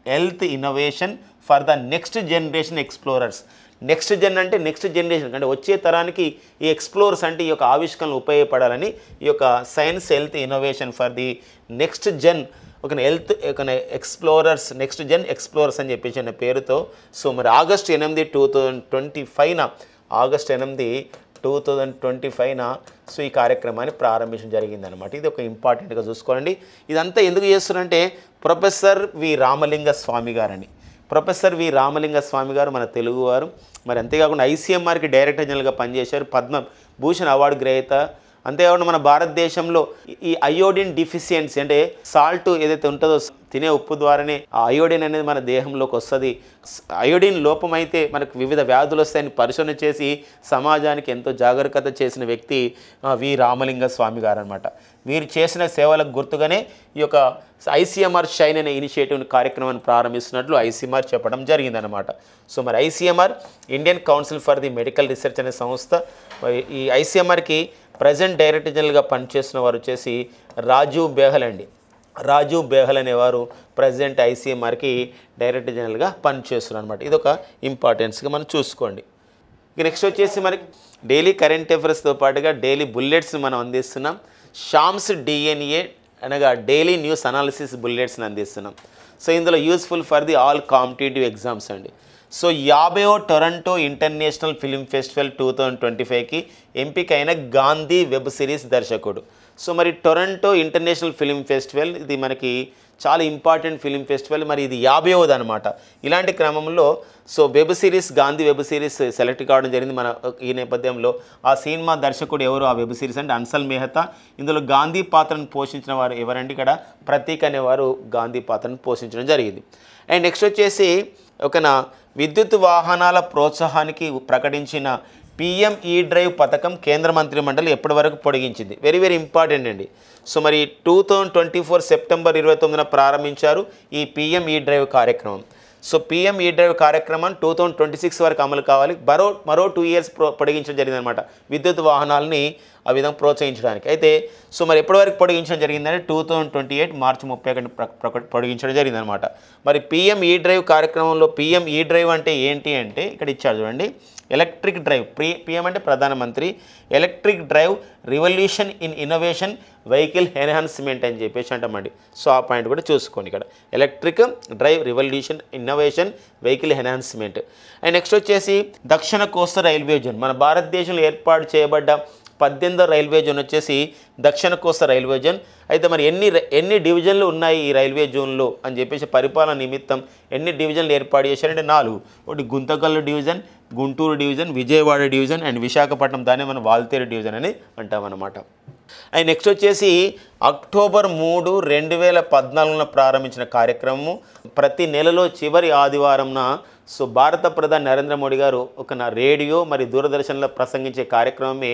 health innovation for the next generation explorers. Next Jan అంటే నెక్స్ట్ జనరేషన్ అంటే వచ్చే తరానికి ఈ ఎక్స్ప్లోరర్స్ అంటే ఈ యొక్క ఆవిష్కరణలు ఉపయోగపడాలని ఈ యొక్క science health innovation for the next Jan next Jan explorers అని చెప్పేసి అనే పేరుతో సో మరి ఆగస్టు 8, 2025న సో ఈ కార్యక్రమాన్ని ప్రారంభించడం జరిగిందనమాట. ఇది ఒక ఇంపార్టెంట్గా చూసుకోండి. ఇదంతా ఎందుకు చేస్తున్నారంటే ప్రొఫెసర్ వి రామలింగ స్వామి గారు మన తెలుగువారు. మరి అంతేకాకుండా ఐసీఎంఆర్కి డైరెక్టర్ జనరల్గా పనిచేశారు, పద్మభూషణ్ అవార్డు గ్రహీత. అంతేకాకుండా మన భారతదేశంలో ఈ అయోడిన్ డిఫిషియన్సీ అంటే సాల్ట్ ఏదైతే ఉంటుందో తినే ఉప్పు ద్వారానే ఆ అయోడిన్ అనేది మన దేహంలోకి వస్తుంది. అయోడిన్ లోపం అయితే మనకు వివిధ వ్యాధులు వస్తాయని పరిశోధన చేసి సమాజానికి ఎంతో జాగరూకత చేసిన వ్యక్తి వి రామలింగ స్వామి గారు అనమాట. వీరు చేసిన సేవలకు గుర్తుగానే ఈ యొక్క ఐసీఎంఆర్ షైన్ అనే ఇనిషియేటివ్ కార్యక్రమాన్ని ప్రారంభిస్తున్నట్లు ఐసీఎంఆర్ చెప్పడం జరిగిందనమాట. సో మరి ICMR Indian council for the medical research అనే సంస్థ. ఈ ఐసీఎంఆర్కి ప్రజెంట్ డైరెక్టర్ జనరల్గా పనిచేస్తున్న వారు వచ్చేసి రాజీవ్ బేహల్ అనేవారు ప్రజెంట్ ఐసీఎంఆర్కి డైరెక్టర్ జనరల్గా పనిచేస్తున్నారు అనమాట. ఇది ఒక ఇంపార్టెన్స్గా మనం చూసుకోండి. ఇక నెక్స్ట్ వచ్చేసి మనకి డైలీ కరెంట్ అఫైర్స్తో పాటుగా డైలీ బుల్లెట్స్ మనం అందిస్తున్నాం. షామ్స్ డిఎన్ఏ అనగా డైలీ న్యూస్ అనాలిసిస్ బుల్లెట్స్ని అందిస్తున్నాం. సో ఇందులో useful for the all competitive exams అండి. సో 50వ టొరంటో ఇంటర్నేషనల్ ఫిల్మ్ ఫెస్టివల్ 2025కి ఎంపికైన గాంధీ వెబ్ సిరీస్ దర్శకుడు. సో మరి టొరంటో ఇంటర్నేషనల్ ఫిల్మ్ ఫెస్టివల్ ఇది మనకి చాలా ఇంపార్టెంట్ ఫిల్మ్ ఫెస్టివల్. మరి ఇది 50వది అనమాట. ఇలాంటి క్రమంలో so Gandhi web series select కావడం జరిగింది. మన ఈ నేపథ్యంలో ఆ సినిమా దర్శకుడు ఎవరు, ఆ వెబ్ సిరీస్ అంటే అన్సల్ మెహతా. ఇందులో గాంధీ పాత్రను పోషించిన వారు ఎవరంటే ఇక్కడ ప్రతీక్ అనేవారు గాంధీ పాత్రను పోషించడం జరిగింది. అండ్ నెక్స్ట్ వచ్చేసి విద్యుత్ వాహనాల ప్రోత్సాహానికి ప్రకటించిన పిఎం ఈ డ్రైవ్ పథకం కేంద్ర మంత్రి మండలి ఎప్పటి వరకు పొడిగించింది? వెరీ వెరీ ఇంపార్టెంట్ అండి. సో మరి 2024 సెప్టెంబర్ 29న ప్రారంభించారు ఈ పిఎం ఈ డ్రైవ్ కార్యక్రమం. సో పిఎం ఈ డ్రైవ్ కార్యక్రమం 2026 వరకు అమలు కావాలి. మరో 2 ఇయర్స్ పొడిగించడం జరిగిందనమాట విద్యుత్ వాహనాలని ఆ విధంగా ప్రోత్సహించడానికి. అయితే సో మరి ఎప్పటి వరకు పొడిగించడం జరిగిందంటే 2028 మార్చి 31 పొడిగించడం జరిగిందనమాట. మరి పిఎం ఈ డ్రైవ్ కార్యక్రమంలో పిఎం ఈ డ్రైవ్ అంటే ఏంటి అంటే ఇక్కడ ఇచ్చారు చూడండి. ఎలక్ట్రిక్ డ్రైవ్ పిఎం అంటే ప్రధానమంత్రి, electric drive revolution in innovation vehicle enhancement అని చెప్పేసి అంటామండి. సో ఆ పాయింట్ కూడా చూసుకోండి ఇక్కడ, electric drive revolution innovation vehicle enhancement. And next వచ్చేసి దక్షిణ కోస్తా రైల్వే జోన్, మన భారతదేశంలో ఏర్పాటు చేయబడ్డ 18వ రైల్వే జోన్ వచ్చేసి దక్షిణ కోస్తా రైల్వే జోన్. అయితే మరి ఎన్ని డివిజన్లు ఉన్నాయి ఈ రైల్వే జోన్లో అని చెప్పేసి పరిపాలన నిమిత్తం ఎన్ని డివిజన్లు ఏర్పాటు చేశారంటే 4. ఒకటి Guntakal division, Guntur division, Vijayawada division and Visakhapatnam, దాన్ని మనం వాల్తేరు డివిజన్ అని అంటామన్నమాట. అండ్ నెక్స్ట్ వచ్చేసి అక్టోబర్ 3, 2014 ప్రారంభించిన కార్యక్రమము ప్రతి నెలలో చివరి ఆదివారంన సో భారత ప్రధాని నరేంద్ర మోడీ గారు ఒక రేడియో మరి దూరదర్శన్లో ప్రసంగించే కార్యక్రమమే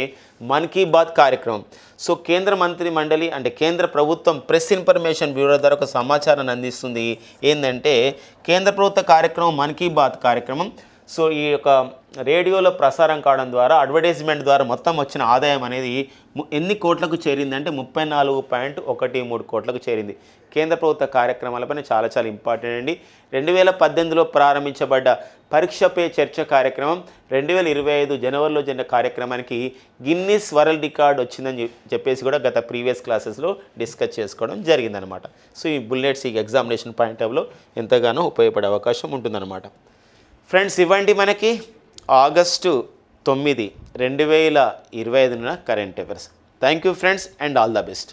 మన్ కీ బాత్ కార్యక్రమం. సో కేంద్ర మంత్రి మండలి అంటే కేంద్ర ప్రభుత్వం ప్రెస్ ఇన్ఫర్మేషన్ బ్యూరో ద్వారా ఒక సమాచారాన్ని అందిస్తుంది. ఏంటంటే కేంద్ర ప్రభుత్వ కార్యక్రమం మన్ కీ బాత్ కార్యక్రమం సో ఈ యొక్క రేడియోలో ప్రసారం కావడం ద్వారా అడ్వర్టైజ్మెంట్ ద్వారా మొత్తం వచ్చిన ఆదాయం అనేది ఎన్ని కోట్లకు చేరిందంటే 34.13 కోట్లకు చేరింది. కేంద్ర ప్రభుత్వ కార్యక్రమాలపైన చాలా చాలా ఇంపార్టెంట్ అండి. 2018లో ప్రారంభించబడ్డ పరీక్ష పే చర్చ కార్యక్రమం 2025 జనవరిలో జరిగిన కార్యక్రమానికి గిన్నిస్ వరల్డ్ రికార్డ్ వచ్చిందని చెప్పేసి కూడా గత ప్రీవియస్ క్లాసెస్లో డిస్కస్ చేసుకోవడం జరిగిందనమాట. సో ఈ బుల్లెట్స్ ఈ ఎగ్జామినేషన్ పాయింట్ ఆఫ్లో ఎంతగానో ఉపయోగపడే అవకాశం ఉంటుందన్నమాట. ఫ్రెండ్స్ ఇవ్వండి మనకి August 9, 2025 current affairs. Thank you friends and all the best.